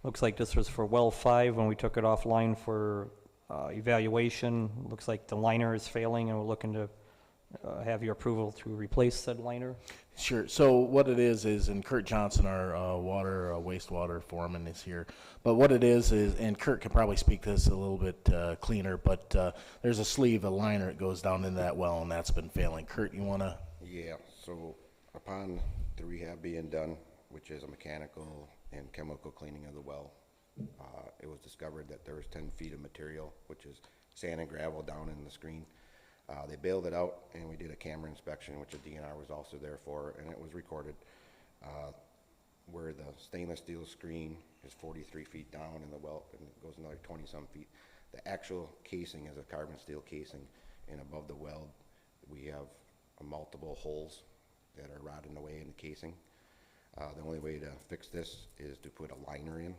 Looks like this was for well 5 when we took it offline for evaluation. Looks like the liner is failing and we're looking to have your approval to replace said liner. Sure. So what it is, and Kurt Johnson, our wastewater foreman, is here. But what it is, and Kurt can probably speak to this a little bit cleaner, but there's a sleeve, a liner that goes down into that well, and that's been failing. Kurt, you want to? Yeah, so upon the rehab being done, which is a mechanical and chemical cleaning of the well, it was discovered that there was 10 feet of material, which is sand and gravel down in the screen. They bailed it out, and we did a camera inspection, which the DNR was also there for, and it was recorded where the stainless steel screen is 43 feet down in the well, and it goes another 20-some feet. The actual casing is a carbon steel casing, and above the weld, we have multiple holes that are rotting away in the casing. The only way to fix this is to put a liner in.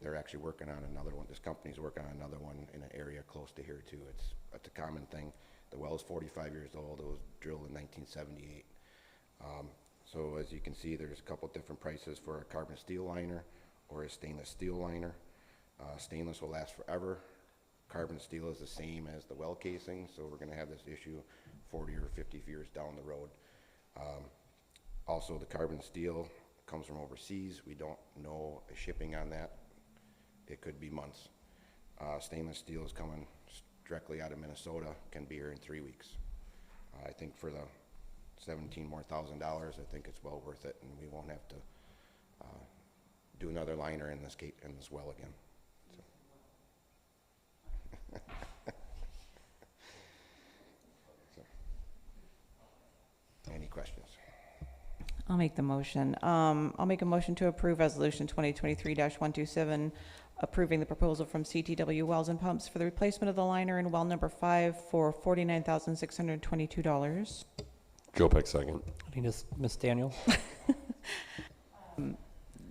They're actually working on another one. This company's working on another one in an area close to here too. It's a common thing. The well is 45 years old. It was drilled in 1978. So as you can see, there's a couple different prices for a carbon steel liner or a stainless steel liner. Stainless will last forever. Carbon steel is the same as the well casing, so we're going to have this issue 40 or 50 years down the road. Also, the carbon steel comes from overseas. We don't know the shipping on that. It could be months. Stainless steel is coming directly out of Minnesota, can be here in 3 weeks. I think for the $17,000 more, I think it's well worth it, and we won't have to do another liner in this well again. Any questions? I'll make the motion. I'll make a motion to approve Resolution 2023-127, approving the proposal from CTW Wells and Pumps for the replacement of the liner in well number 5 for $49,622. Jopek, second. I think this, Ms. Daniel.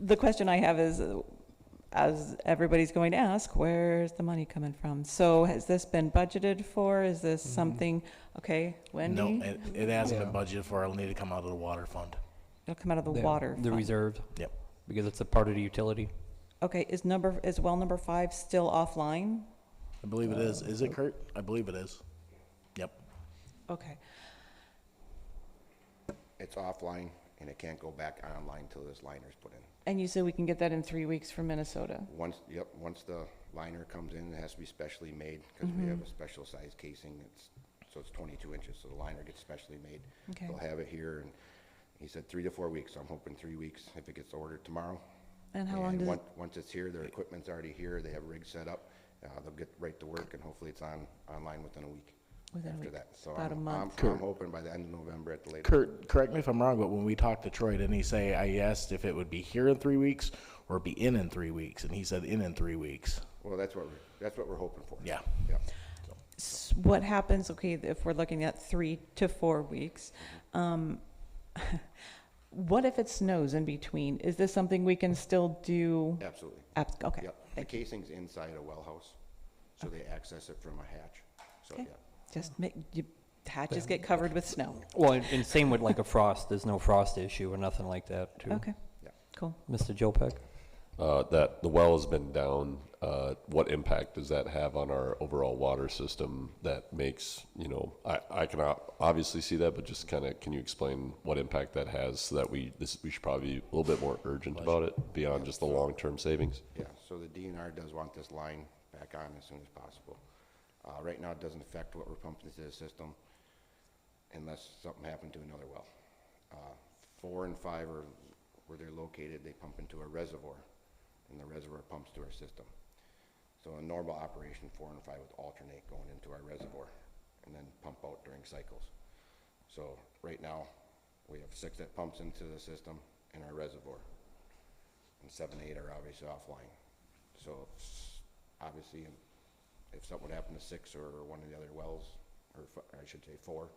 The question I have is, as everybody's going to ask, where's the money coming from? So has this been budgeted for? Is this something, okay, Wendy? No, it hasn't been budgeted for. It'll need to come out of the water fund. It'll come out of the water The fund. reserved. Yep. Because it's a part of the utility. Okay, is well number 5 still offline? I believe it is. Is it, Kurt? I believe it is. Yep. Okay. It's offline, and it can't go back online until this liner's put in. And you said we can get that in 3 weeks from Minnesota? Once the liner comes in, it has to be specially made because we have a special size casing. So it's 22 inches, so the liner gets specially made. Okay. They'll have it here, and he said 3 to 4 weeks. So I'm hoping 3 weeks if it gets ordered tomorrow. And how long does it? Once it's here, their equipment's already here. They have rigs set up. They'll get right to work, and hopefully it's online within a week. Within a after week. that. So About a month. I'm hoping by the end of November at the latest. Kurt, correct me if I'm wrong, but when we talked to Troy, didn't he say, I asked if it would be here in 3 weeks or be in 3 weeks? And he said in 3 weeks. Well, that's what we're hoping for. Yeah. Yeah. What happens, okay, if we're looking at 3 to 4 weeks, what if it snows in between? Is this something we can still do? Absolutely. Okay. Yep. The casing's inside a well house, so they access it from a hatch. So, Okay. yeah. Just Hatches get covered with snow. Well, and same with like a frost, there's no frost issue or nothing like that, too. Okay, cool. Mr. Jopek? That the well has been down, what impact does that have on our overall water system that makes, you know, I can obviously see that, but just kind of, can you explain what impact that has so that we should probably be a little bit more urgent about it beyond just the long-term savings? Yeah, so the DNR does want this line back on as soon as possible. Right now, it doesn't affect what we're pumping into the system unless something happened to another well. 4 and 5 are where they're located, they pump into a reservoir, and the reservoir pumps to our system. So in normal operation, 4 and 5 would alternate going into our reservoir and then pump out during cycles. So right now, we have 6 that pumps into the system in our reservoir, and 7 and 8 are obviously offline. So obviously, if something would happen to 6 or one of the other wells, or I should say 4,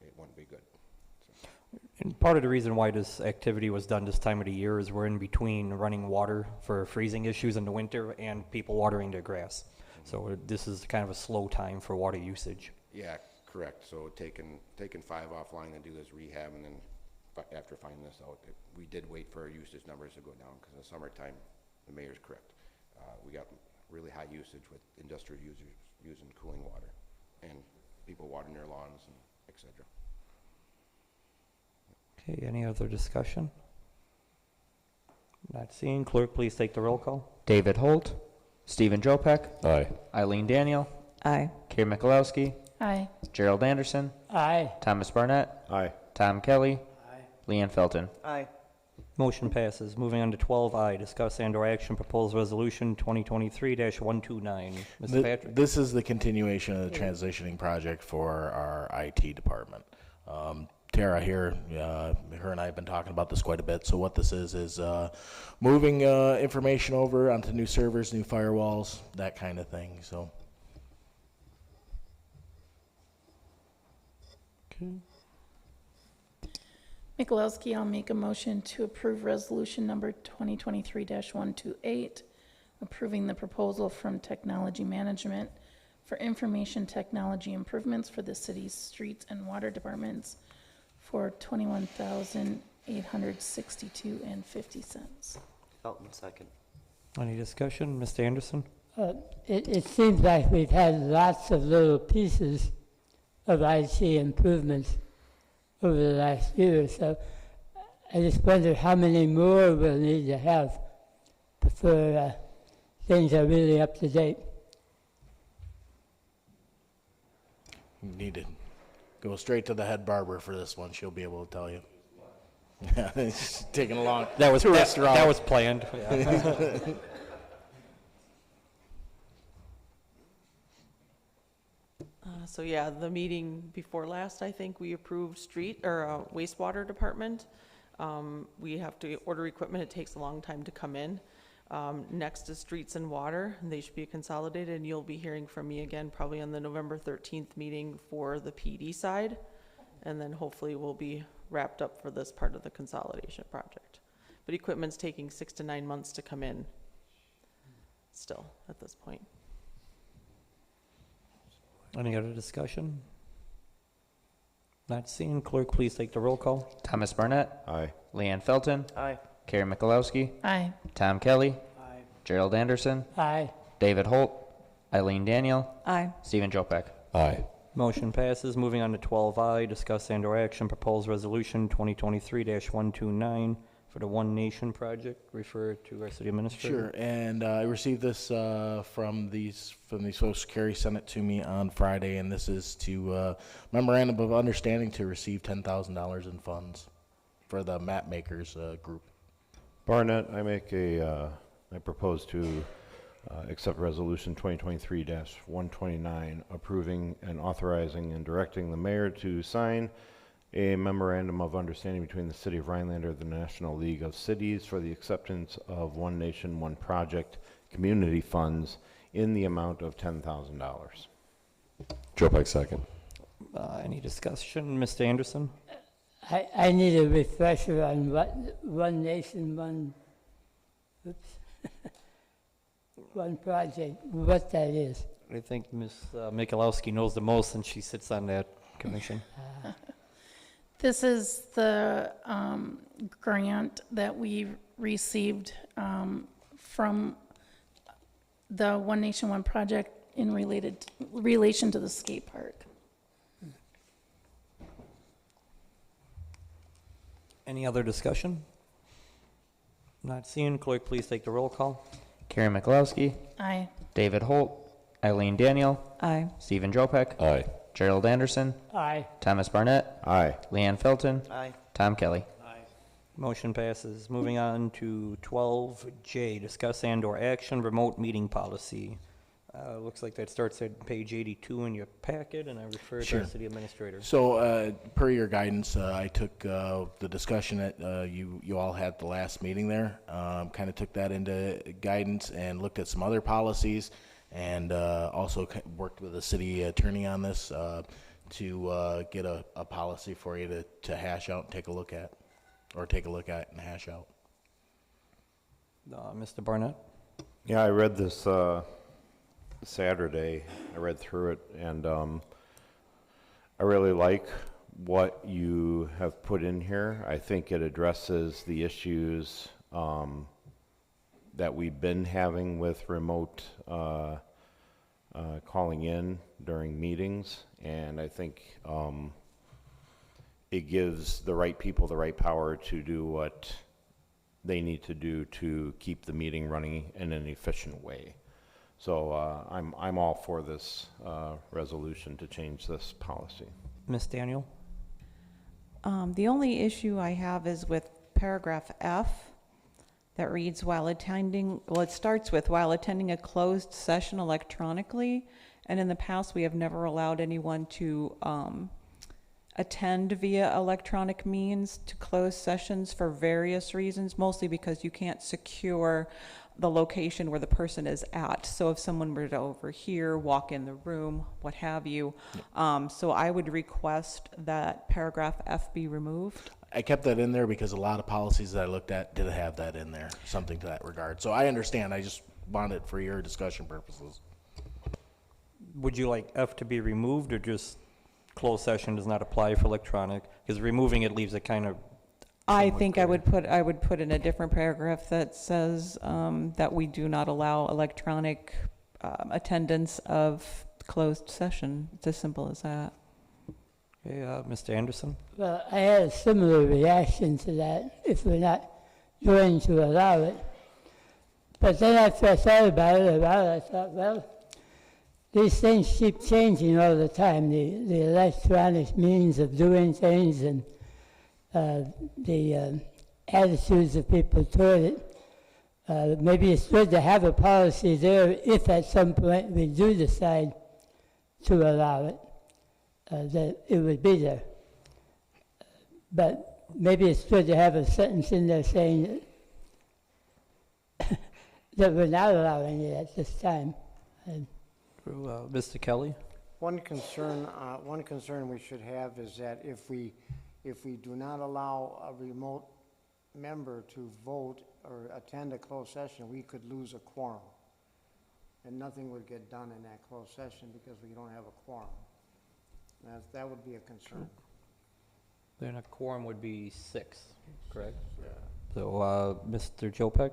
it wouldn't be good. So. And part of the reason why this activity was done this time of the year is we're in between running water for freezing issues in the winter and people watering their grass. So this is kind of a slow time for water usage. Yeah, correct. So taking 5 offline to do this rehab, and then after finding this out, we did wait for our usage numbers to go down, because in the summertime, the mayor's correct. We got really high usage with industrial users using cooling water and people watering their lawns and et cetera. Okay, any other discussion? Not seeing. Clerk, please take the roll call. David Holt, Stephen Jopek, Aye. Eileen Daniel, Aye. Carrie Mikulowski, Aye. Gerald Anderson, Aye. Thomas Barnett, Aye. Tom Kelly, Leanne Felton. Aye. Motion passes. Moving on to 12I, discuss and/or action proposed resolution 2023-129. Mr. Patrick? This is the continuation of the transitioning project for our IT department. Tara here, her and I have been talking about this quite a bit. So what this is moving information over onto new servers, new firewalls, that kind of thing. So. Okay. Mikulowski, I'll make a motion to approve resolution number 2023-128, approving the proposal from Technology Management for information technology improvements for the city's streets and water departments for $21,862.50. Felton, second. Any discussion? Mr. Anderson? It seems like we've had lots of little pieces of IT improvements over the last year or so. I just wonder how many more we'll need to have before things are really up to date. You need to go straight to the head barber for this one. She'll be able to tell you. Yeah, it's taking a long. That was tourist route. that was planned. Yeah. So yeah, the meeting before last, I think we approved street or wastewater department. We have to order equipment. It takes a long time to come in. Next is streets and water, and they should be consolidated, and you'll be hearing from me again probably on the November 13th meeting for the PD side, and then hopefully we'll be wrapped up for this part of the consolidation project. But equipment's taking 6 to 9 months to come in still at this point. Any other discussion? Not seeing. Clerk, please take the roll call. Thomas Barnett, Aye. Leanne Felton, Aye. Carrie Mikulowski, Aye. Tom Kelly, Aye. Gerald Anderson, Aye. David Holt, Eileen Daniel, Aye. Stephen Jopek. Aye. Motion passes. Moving on to 12I, discuss and/or action proposed resolution 2023-129 for the One Nation project. Refer to our city administrator. Sure, and I received this from these folks. Carrie sent it to me on Friday, and this is to memorandum of understanding to receive $10,000 in funds for the map makers group. Barnett, I propose to accept resolution 2023-129, approving and authorizing and directing the mayor to sign a memorandum of understanding between the City of Rhinelander and the National League of Cities for the acceptance of One Nation, One Project community funds in the amount of $10,000. Jopek, second. Any discussion? Mr. Anderson? I need a refresher on what One Nation, One project, what that is. I think Ms. Michalowski knows the most since she sits on that commission. This is the grant that we received from the One Nation, One Project in relation to the skate park. Any other discussion? Not seeing. Clerk, please take the roll call. Karen Mikulowski. Aye. David Holt. Eileen Daniel. Aye. Stephen Jopek. Aye. Gerald Anderson. Aye. Thomas Barnett. Aye. Leanne Felton. Aye. Tom Kelly. Motion passes. Moving on to 12J, discuss and/or action remote meeting policy. Looks like that starts at page 82 in your packet, and I refer to our city administrator. So, per your guidance, I took the discussion that you all had at the last meeting there, kind of took that into guidance and looked at some other policies, and also worked with the city attorney on this to get a policy for you to hash out and take a look at, or take a look at and hash out. Mr. Barnett? Yeah, I read this Saturday. I read through it, and I really like what you have put in here. I think it addresses the issues that we've been having with remote calling in during meetings, and I think it gives the right people the right power to do what they need to do to keep the meeting running in an efficient way. So I'm all for this resolution to change this policy. Ms. Daniel? The only issue I have is with paragraph F that reads, it starts with, while attending a closed session electronically, and in the past we have never allowed anyone to attend via electronic means to closed sessions for various reasons, mostly because you can't secure the location where the person is at. So if someone were to overhear, walk in the room, what have you. So I would request that paragraph F be removed. I kept that in there because a lot of policies that I looked at did have that in there, something to that regard. So I understand, I just wanted it for your discussion purposes. Would you like F to be removed, or just closed session does not apply for electronic? Because removing it leaves it kind of... I think I would put in a different paragraph that says that we do not allow electronic attendance of closed session. It's as simple as that. Okay, Mr. Anderson? Well, I had a similar reaction to that, if we're not going to allow it. But then after I thought about it, I thought, well, these things keep changing all the time, the electronic means of doing things and the attitudes of people toward it. Maybe it's good to have a policy there if at some point we do decide to allow it, that it would be there. But maybe it's good to have a sentence in there saying that, that we're not allowing it at this time. Mr. Kelly? One concern we should have is that if we do not allow a remote member to vote or attend a closed session, we could lose a quorum. And nothing would get done in that closed session because we don't have a quorum. That would be a concern. Then a quorum would be 6, correct? Yeah. So, Mr. Jopek?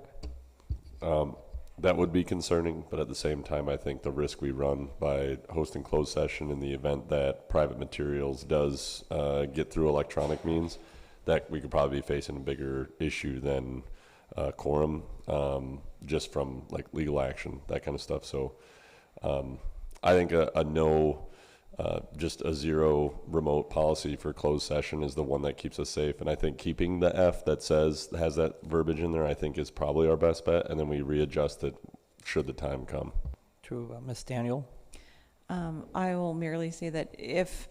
That would be concerning, but at the same time, I think the risk we run by hosting closed session in the event that private materials does get through electronic means, that we could probably be facing a bigger issue than quorum, just from like legal action, that kind of stuff. So I think a no, just a zero remote policy for closed session is the one that keeps us safe. And I think keeping the F that has that verbiage in there, I think is probably our best bet. And then we readjust it should the time come. True. Ms. Daniel? I will merely say that if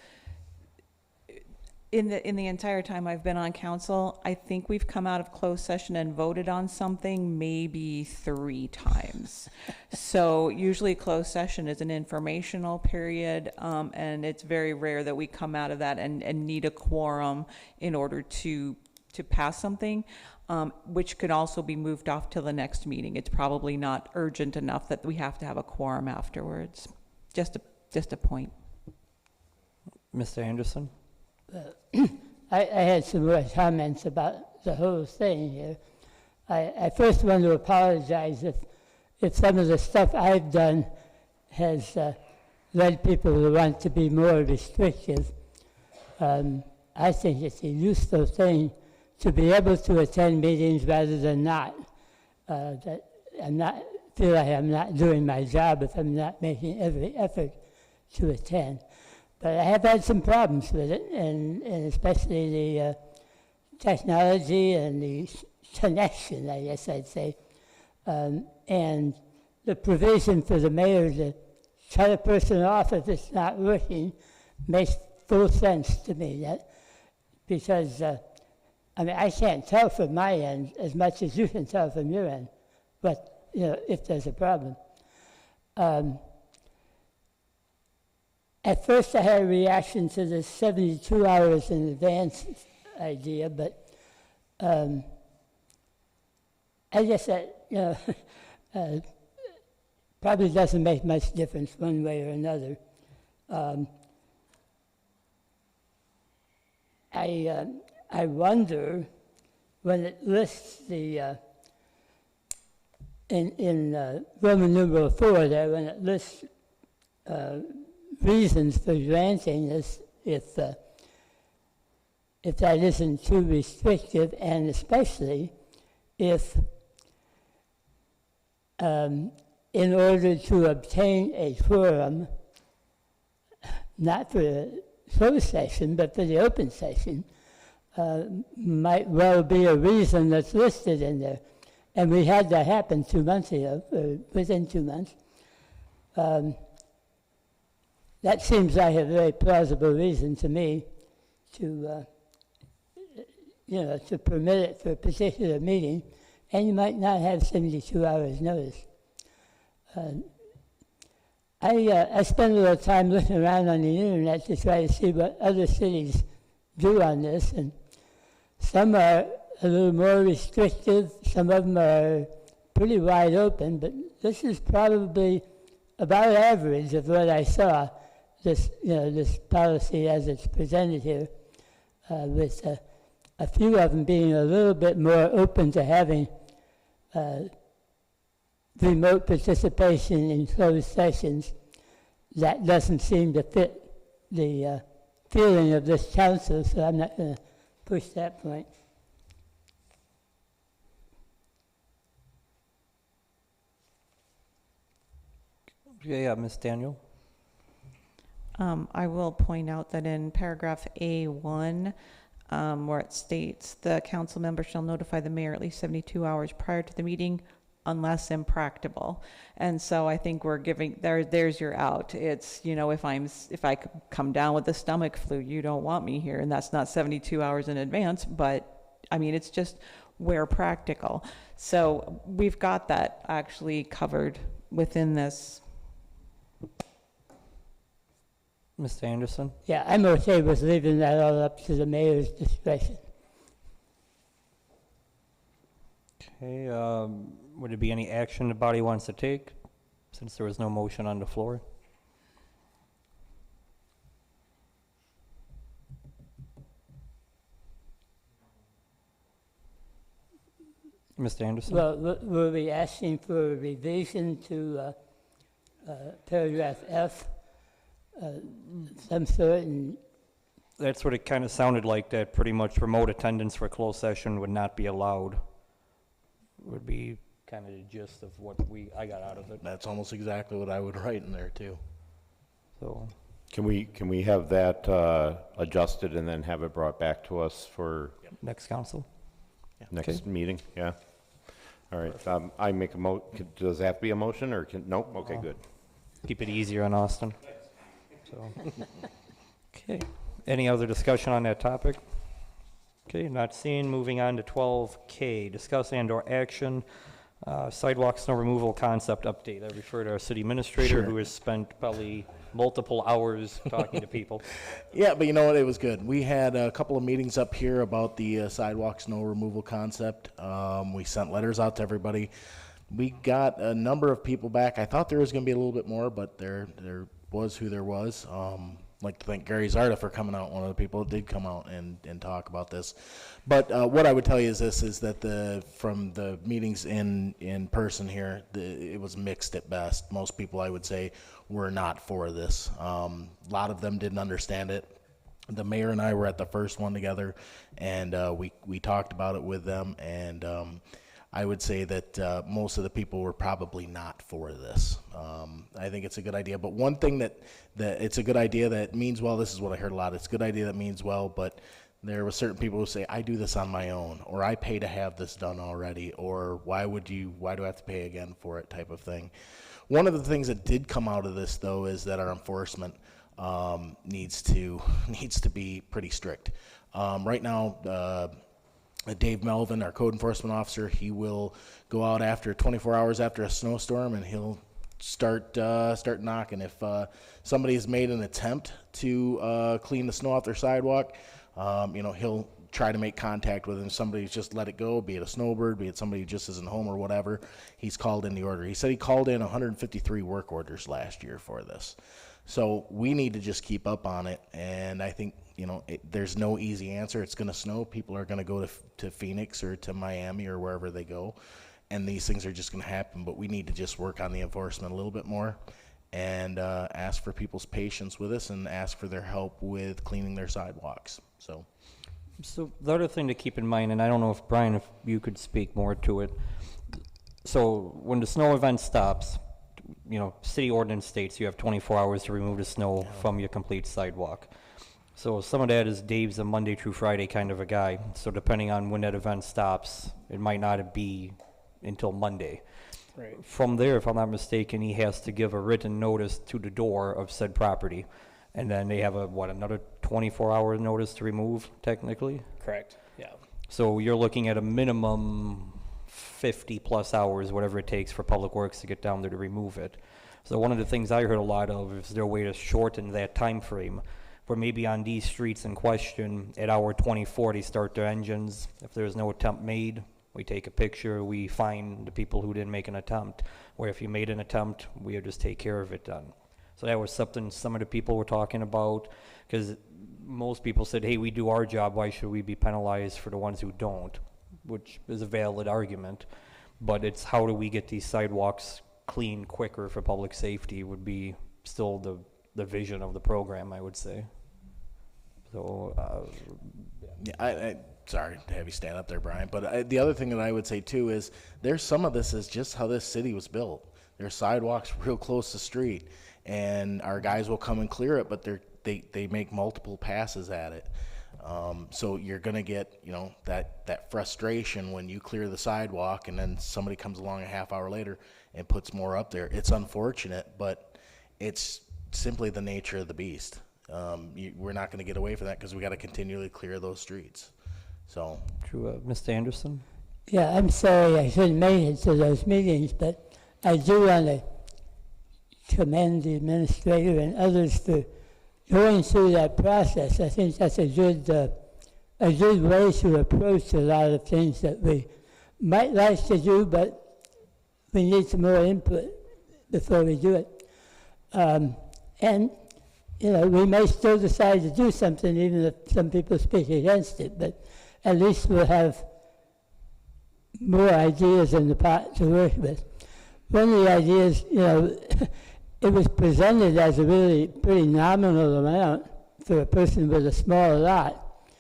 in the entire time I've been on council, I think we've come out of closed session and voted on something maybe 3 times. So usually closed session is an informational period, and it's very rare that we come out of that and need a quorum in order to pass something, which could also be moved off to the next meeting. It's probably not urgent enough that we have to have a quorum afterwards. Just a point. Mr. Anderson? I had some more comments about the whole thing here. I first want to apologize if some of the stuff I've done has led people to want to be more restrictive. I think it's a useful thing to be able to attend meetings rather than not. That I'm not feel like I'm not doing my job if I'm not making every effort to attend. But I have had some problems with it, and especially the technology and the connection, I guess I'd say, and the provision for the mayor to cut a person off if it's not working makes full sense to me. Because I mean, I can't tell from my end as much as you can tell from your end, but if there's a problem. At first, I had a reaction to the 72 hours in advance idea, but I guess that probably doesn't make much difference one way or another. I wonder when it lists the in Roman numeral 4 there, when it lists reasons for granting this, if that isn't too restrictive, and especially if in order to obtain a quorum, not for the closed session, but for the open session, might well be a reason that's listed in there. And we had that happen 2 months ago, within 2 months. That seems like a very plausible reason to me to, to permit it for a particular meeting, and you might not have 72 hours notice. I spend a little time looking around on the internet to try to see what other cities do on this, and some are a little more restrictive, some of them are pretty wide open, but this is probably about average of what I saw, this policy as it's presented here, with a few of them being a little bit more open to having remote participation in closed sessions. That doesn't seem to fit the feeling of this council, so I'm not going to push that point. Yeah, Ms. Daniel? I will point out that in paragraph A1, where it states, the council member shall notify the mayor at least 72 hours prior to the meeting unless impracticable. And so I think we're giving, there's your out. It's, if I come down with the stomach flu, you don't want me here, and that's not 72 hours in advance, but I mean, it's just where practical. So we've got that actually covered within this. Mr. Anderson? Yeah, I'm okay with leaving that all up to the mayor's discretion. Okay, would there be any action the body wants to take, since there was no motion on the floor? Mr. Anderson? Well, we'll be asking for a revision to paragraph F, some sort, and That's what it kind of sounded like, that pretty much remote attendance for a closed session would not be allowed. Would be kind of the gist of what I got out of it. That's almost exactly what I would write in there too. So, Can we have that adjusted and then have it brought back to us for next council? next meeting? Yeah. All right. I make a does it have to be a motion or nope? Okay, good. Keep it easier on Austin. So, okay. Any other discussion on that topic? Okay, not seen. Moving on to 12K, discuss and/or action, sidewalk snow removal concept update. I refer to our city administrator, who has spent probably multiple hours talking to people. Yeah, but you know what? It was good. We had a couple of meetings up here about the sidewalk snow removal concept. We sent letters out to everybody. We got a number of people back. I thought there was going to be a little bit more, but there was who there was. Like to thank Gary Zarda for coming out, one of the people that did come out and talk about this. But what I would tell you is this, is that from the meetings in person here, it was mixed at best. Most people, I would say, were not for this. A lot of them didn't understand it. The mayor and I were at the first one together, and we talked about it with them, and I would say that most of the people were probably not for this. I think it's a good idea, but one thing that it's a good idea that means well, this is what I heard a lot, it's a good idea that means well, but there were certain people who say, I do this on my own, or I pay to have this done already, or why do I have to pay again for it, type of thing. One of the things that did come out of this, though, is that our enforcement needs to be pretty strict. Right now, Dave Melvin, our code enforcement officer, he will go out after 24 hours after a snowstorm, and he'll start knocking. If somebody has made an attempt to clean the snow off their sidewalk, he'll try to make contact with him. Somebody's just let it go, be it a snowbird, be it somebody who just isn't home or whatever. He's called in the order. He said he called in 153 work orders last year for this. So we need to just keep up on it, and I think there's no easy answer. It's going to snow. People are going to go to Phoenix or to Miami or wherever they go, and these things are just going to happen. But we need to just work on the enforcement a little bit more, and ask for people's patience with us, and ask for their help with cleaning their sidewalks. So the other thing to keep in mind, and I don't know if Brian, if you could speak more to it. So when the snow event stops, city ordinance states you have 24 hours to remove the snow from your complete sidewalk. So some of that is Dave's a Monday through Friday kind of a guy. So depending on when that event stops, it might not be until Monday. Right. From there, if I'm not mistaken, he has to give a written notice to the door of said property. And then they have another 24-hour notice to remove, technically? Correct, yeah. So you're looking at a minimum 50-plus hours, whatever it takes for Public Works to get down there to remove it. So one of the things I heard a lot of is there a way to shorten that time frame, where maybe on these streets in question, at hour 24, they start their engines. If there's no attempt made, we take a picture, we find the people who didn't make an attempt. Where if you made an attempt, we just take care of it then. So that was something some of the people were talking about, because most people said, hey, we do our job, why should we be penalized for the ones who don't? Which is a valid argument, but it's how do we get these sidewalks clean quicker for public safety would be still the vision of the program, I would say. So, I sorry to have you stand up there, Brian, but the other thing that I would say too is there's some of this is just how this city was built. There's sidewalks real close to the street, and our guys will come and clear it, but they make multiple passes at it. So you're going to get, that frustration when you clear the sidewalk and then somebody comes along a half hour later and puts more up there. It's unfortunate, but it's simply the nature of the beast. We're not going to get away from that because we got to continually clear those streets. So, true, Mr. Anderson? Yeah, I'm sorry I shouldn't make it to those meetings, but I do want to commend the administrator and others for going through that process. I think that's a good way to approach a lot of things that we might like to do, but we need some more input before we do it. And, we may still decide to do something even if some people speak against it, but at least we'll have more ideas in the pot to work with. One of the ideas, it was presented as a really pretty nominal amount for a person with a small lot.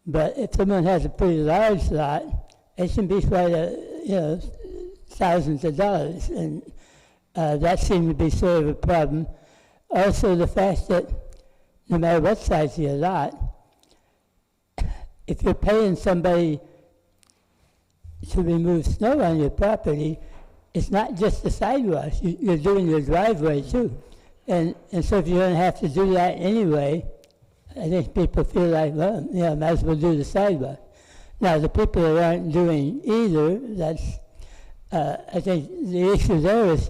But if someone has a pretty large lot, it can be quite thousands of dollars. And that seemed to be sort of a problem. Also, the fact that no matter what size of your lot, if you're paying somebody to remove snow on your property, it's not just the sidewalks, you're doing your driveway too. And so if you're going to have to do that anyway, I think people feel like, well, might as well do the sidewalk. Now, the people that aren't doing either, that's, I think the issue there is,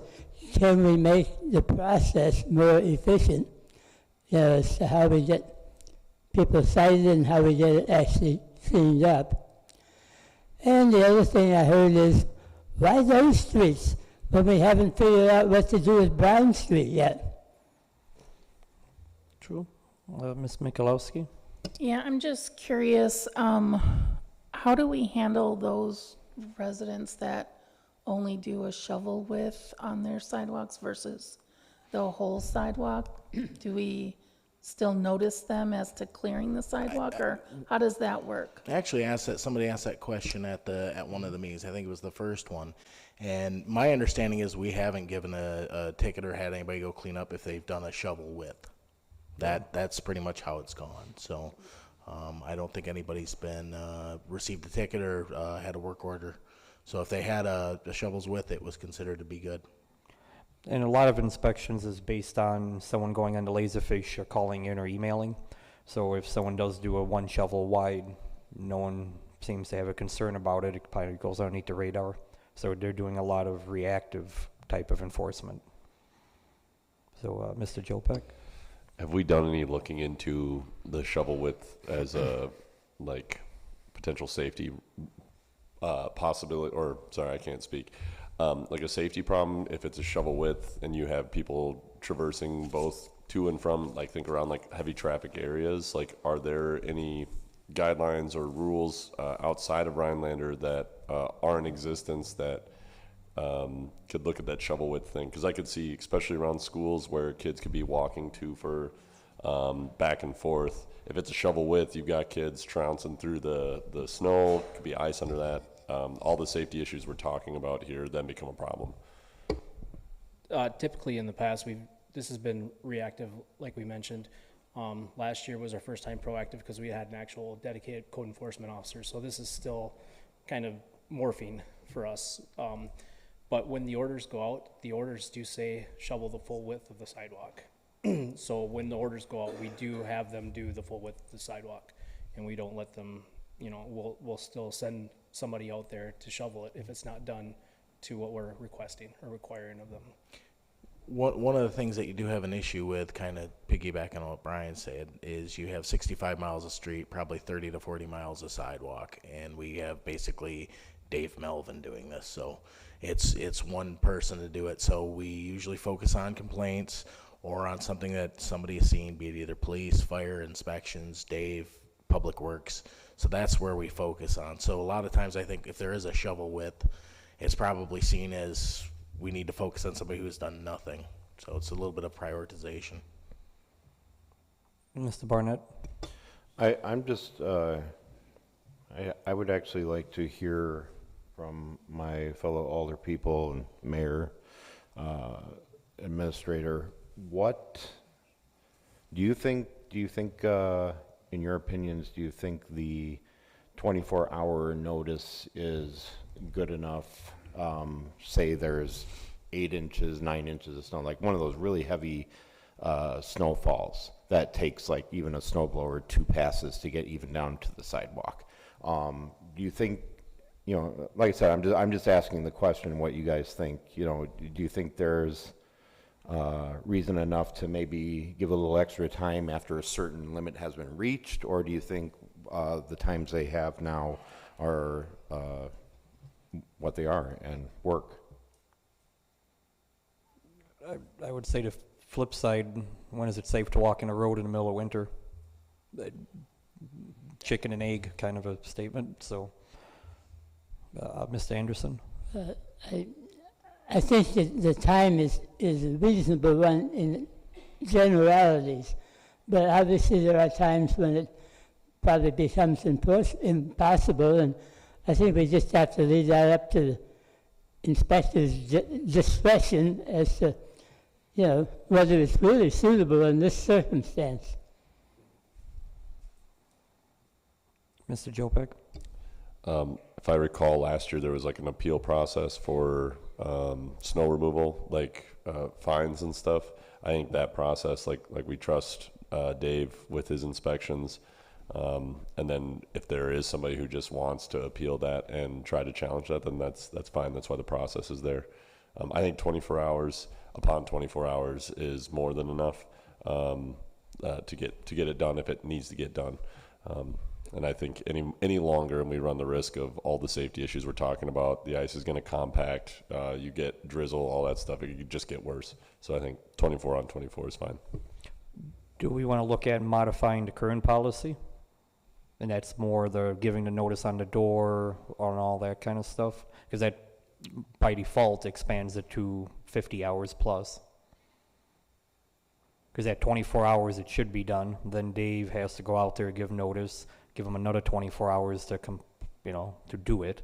can we make the process more efficient, as to how we get people cited and how we get it actually cleaned up. And the other thing I heard is, why those streets when we haven't figured out what to do with Brown Street yet? True. Ms. Michalowski? Yeah, I'm just curious, how do we handle those residents that only do a shovel width on their sidewalks versus the whole sidewalk? Do we still notice them as to clearing the sidewalk, or how does that work? I actually somebody asked that question at one of the meetings. I think it was the first one. And my understanding is we haven't given a ticket or had anybody go clean up if they've done a shovel width. That's pretty much how it's gone. So I don't think anybody's been received a ticket or had a work order. So if they had a shovel's width, it was considered to be good. And a lot of inspections is based on someone going on the Laserfish or calling in or emailing. So if someone does do a 1 shovel wide, no one seems to have a concern about it. It probably goes underneath the radar. So they're doing a lot of reactive type of enforcement. So Mr. Jopek? Have we done any looking into the shovel width as a potential safety possibility, or sorry, I can't speak. Like a safety problem if it's a shovel width and you have people traversing both to and from, think around heavy traffic areas, are there any guidelines or rules outside of Rhinelander that are in existence that could look at that shovel width thing? Because I could see, especially around schools where kids could be walking to for back and forth. If it's a shovel width, you've got kids trouncing through the snow, could be ice under that. All the safety issues we're talking about here then become a problem. Typically in the past, this has been reactive, like we mentioned. Last year was our first time proactive because we had an actual dedicated code enforcement officer. So this is still kind of morphing for us. But when the orders go out, the orders do say shovel the full width of the sidewalk. So when the orders go out, we do have them do the full width of the sidewalk, and we don't let them, we'll still send somebody out there to shovel it if it's not done to what we're requesting or requiring of them. One of the things that you do have an issue with, kind of piggybacking on what Brian said, is you have 65 miles of street, probably 30 to 40 miles of sidewalk, and we have basically Dave Melvin doing this. So it's one person to do it. So we usually focus on complaints or on something that somebody has seen, be it either police, fire, inspections, Dave, Public Works. So that's where we focus on. So a lot of times I think if there is a shovel width, it's probably seen as we need to focus on somebody who's done nothing. So it's a little bit of prioritization. Mr. Barnett? I'm just, I would actually like to hear from my fellow alder people and mayor, administrator, what do you think, in your opinions, do you think the 24-hour notice is good enough? Say there's 8 inches, 9 inches of snow, like one of those really heavy snowfalls that takes like even a snowblower 2 passes to get even down to the sidewalk. Do you think, like I said, I'm just asking the question what you guys think. Do you think there's reason enough to maybe give a little extra time after a certain limit has been reached, or do you think the times they have now are what they are and work? I would say the flip side, when is it safe to walk in a road in the middle of winter? Chicken and egg kind of a statement. So, Mr. Anderson? I think that the time is a reasonable one in generalities, but obviously there are times when it probably becomes impossible, and I think we just have to leave that up to the inspector's discretion as to, whether it's really suitable in this circumstance. Mr. Jopek? If I recall, last year there was like an appeal process for snow removal, fines and stuff. I think that process, like we trust Dave with his inspections, and then if there is somebody who just wants to appeal that and try to challenge that, then that's fine. That's why the process is there. I think 24 hours upon 24 hours is more than enough to get it done if it needs to get done. And I think any longer, and we run the risk of all the safety issues we're talking about. The ice is going to compact. You get drizzle, all that stuff. It could just get worse. So I think 24 on 24 is fine. Do we want to look at modifying the current policy? And that's more the giving the notice on the door and all that kind of stuff? Because that, by default, expands it to 50 hours plus. Because at 24 hours, it should be done. Then Dave has to go out there, give notice, give him another 24 hours to to do it,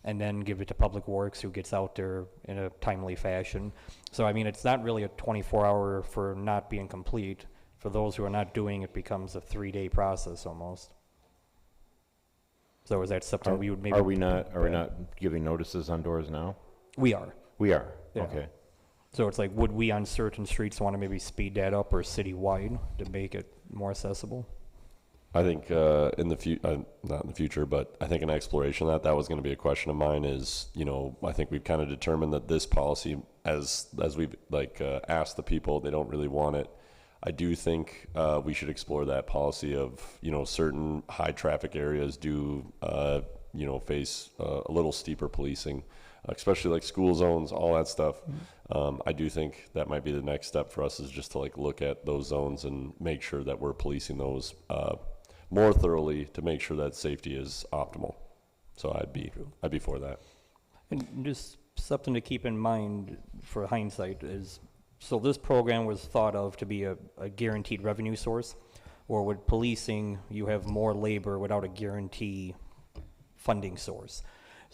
and then give it to Public Works, who gets out there in a timely fashion. So, I mean, it's not really a 24-hour for not being complete. For those who are not doing it, becomes a 3-day process almost. So is that something we would maybe... Are we not giving notices on doors now? We are. We are, Yeah. okay. So it's like, would we on certain streets want to maybe speed that up, or citywide to make it more accessible? I think not in the future, but I think an exploration of that was going to be a question of mine is, I think we've kind of determined that this policy, as we've asked the people, they don't really want it. I do think we should explore that policy of, certain high traffic areas do, face a little steeper policing, especially like school zones, all that stuff. I do think that might be the next step for us, is just to look at those zones and make sure that we're policing those more thoroughly to make sure that safety is optimal. So I'd be for that. And just something to keep in mind for hindsight is, so this program was thought of to be a guaranteed revenue source, or with policing, you have more labor without a guarantee funding source.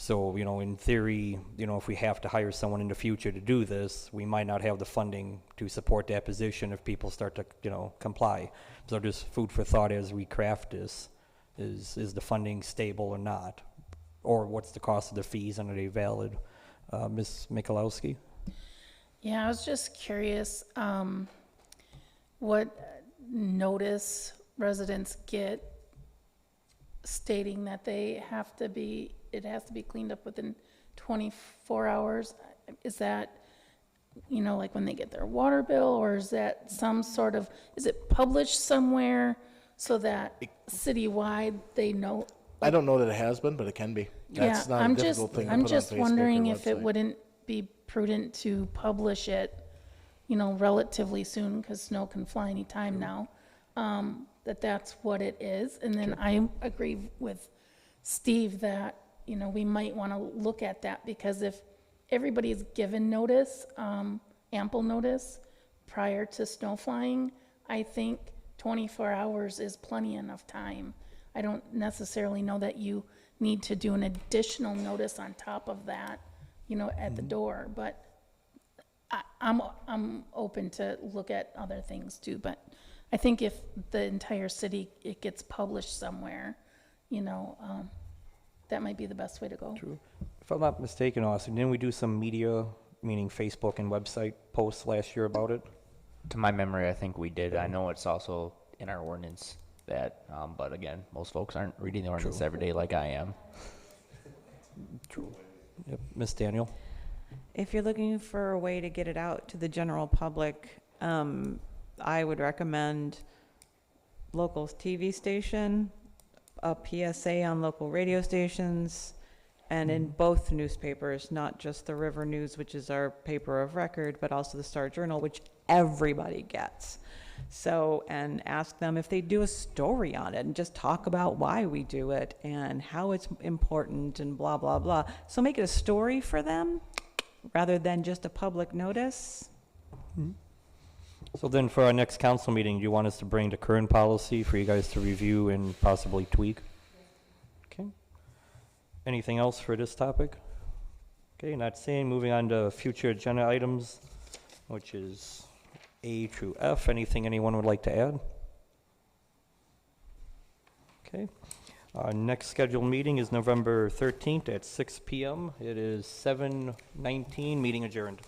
So, in theory, if we have to hire someone in the future to do this, we might not have the funding to support that position if people start to, comply. So just food for thought as we craft this, is the funding stable or not? Or what's the cost of the fees, and are they valid? Ms. Michalowski? Yeah, I was just curious, what notice residents get stating that it has to be cleaned up within 24 hours. Is that, like when they get their water bill, or is that is it published somewhere so that citywide they know? I don't know that it has been, but it can be. That's not a difficult thing to I'm put just on Facebook wondering or if it website. wouldn't be prudent to publish it, relatively soon, because snow can fly anytime now, that's what it is. And then I agree with Steve that, we might want to look at that, because if everybody's given notice, ample notice prior to snow flying, I think 24 hours is plenty enough time. I don't necessarily know that you need to do an additional notice on top of that, at the door, but I'm open to look at other things too. But I think if the entire city, it gets published somewhere, that might be the best way to go. True. If I'm not mistaken, Austin, didn't we do some media, meaning Facebook and website posts last year about it? To my memory, I think we did. I know it's also in our ordinance that, but again, most folks aren't reading the ordinance every day like I am. True. Yep. Ms. Daniel? If you're looking for a way to get it out to the general public, I would recommend local TV station, a PSA on local radio stations, and in both newspapers, not just the River News, which is our paper of record, but also the Star Journal, which everybody gets. So, and ask them if they do a story on it, and just talk about why we do it and how it's important and blah, blah, blah. So make it a story for them rather than just a public notice. Mm-hmm. So then for our next council meeting, do you want us to bring the current policy for you guys to review and possibly tweak? Okay. Anything else for this topic? Okay, not seeing. Moving on to future agenda items, which is A through F. Anything anyone would like to add? Okay. Our next scheduled meeting is November 13th at 6 p.m. It is 7:19. Meeting adjourned.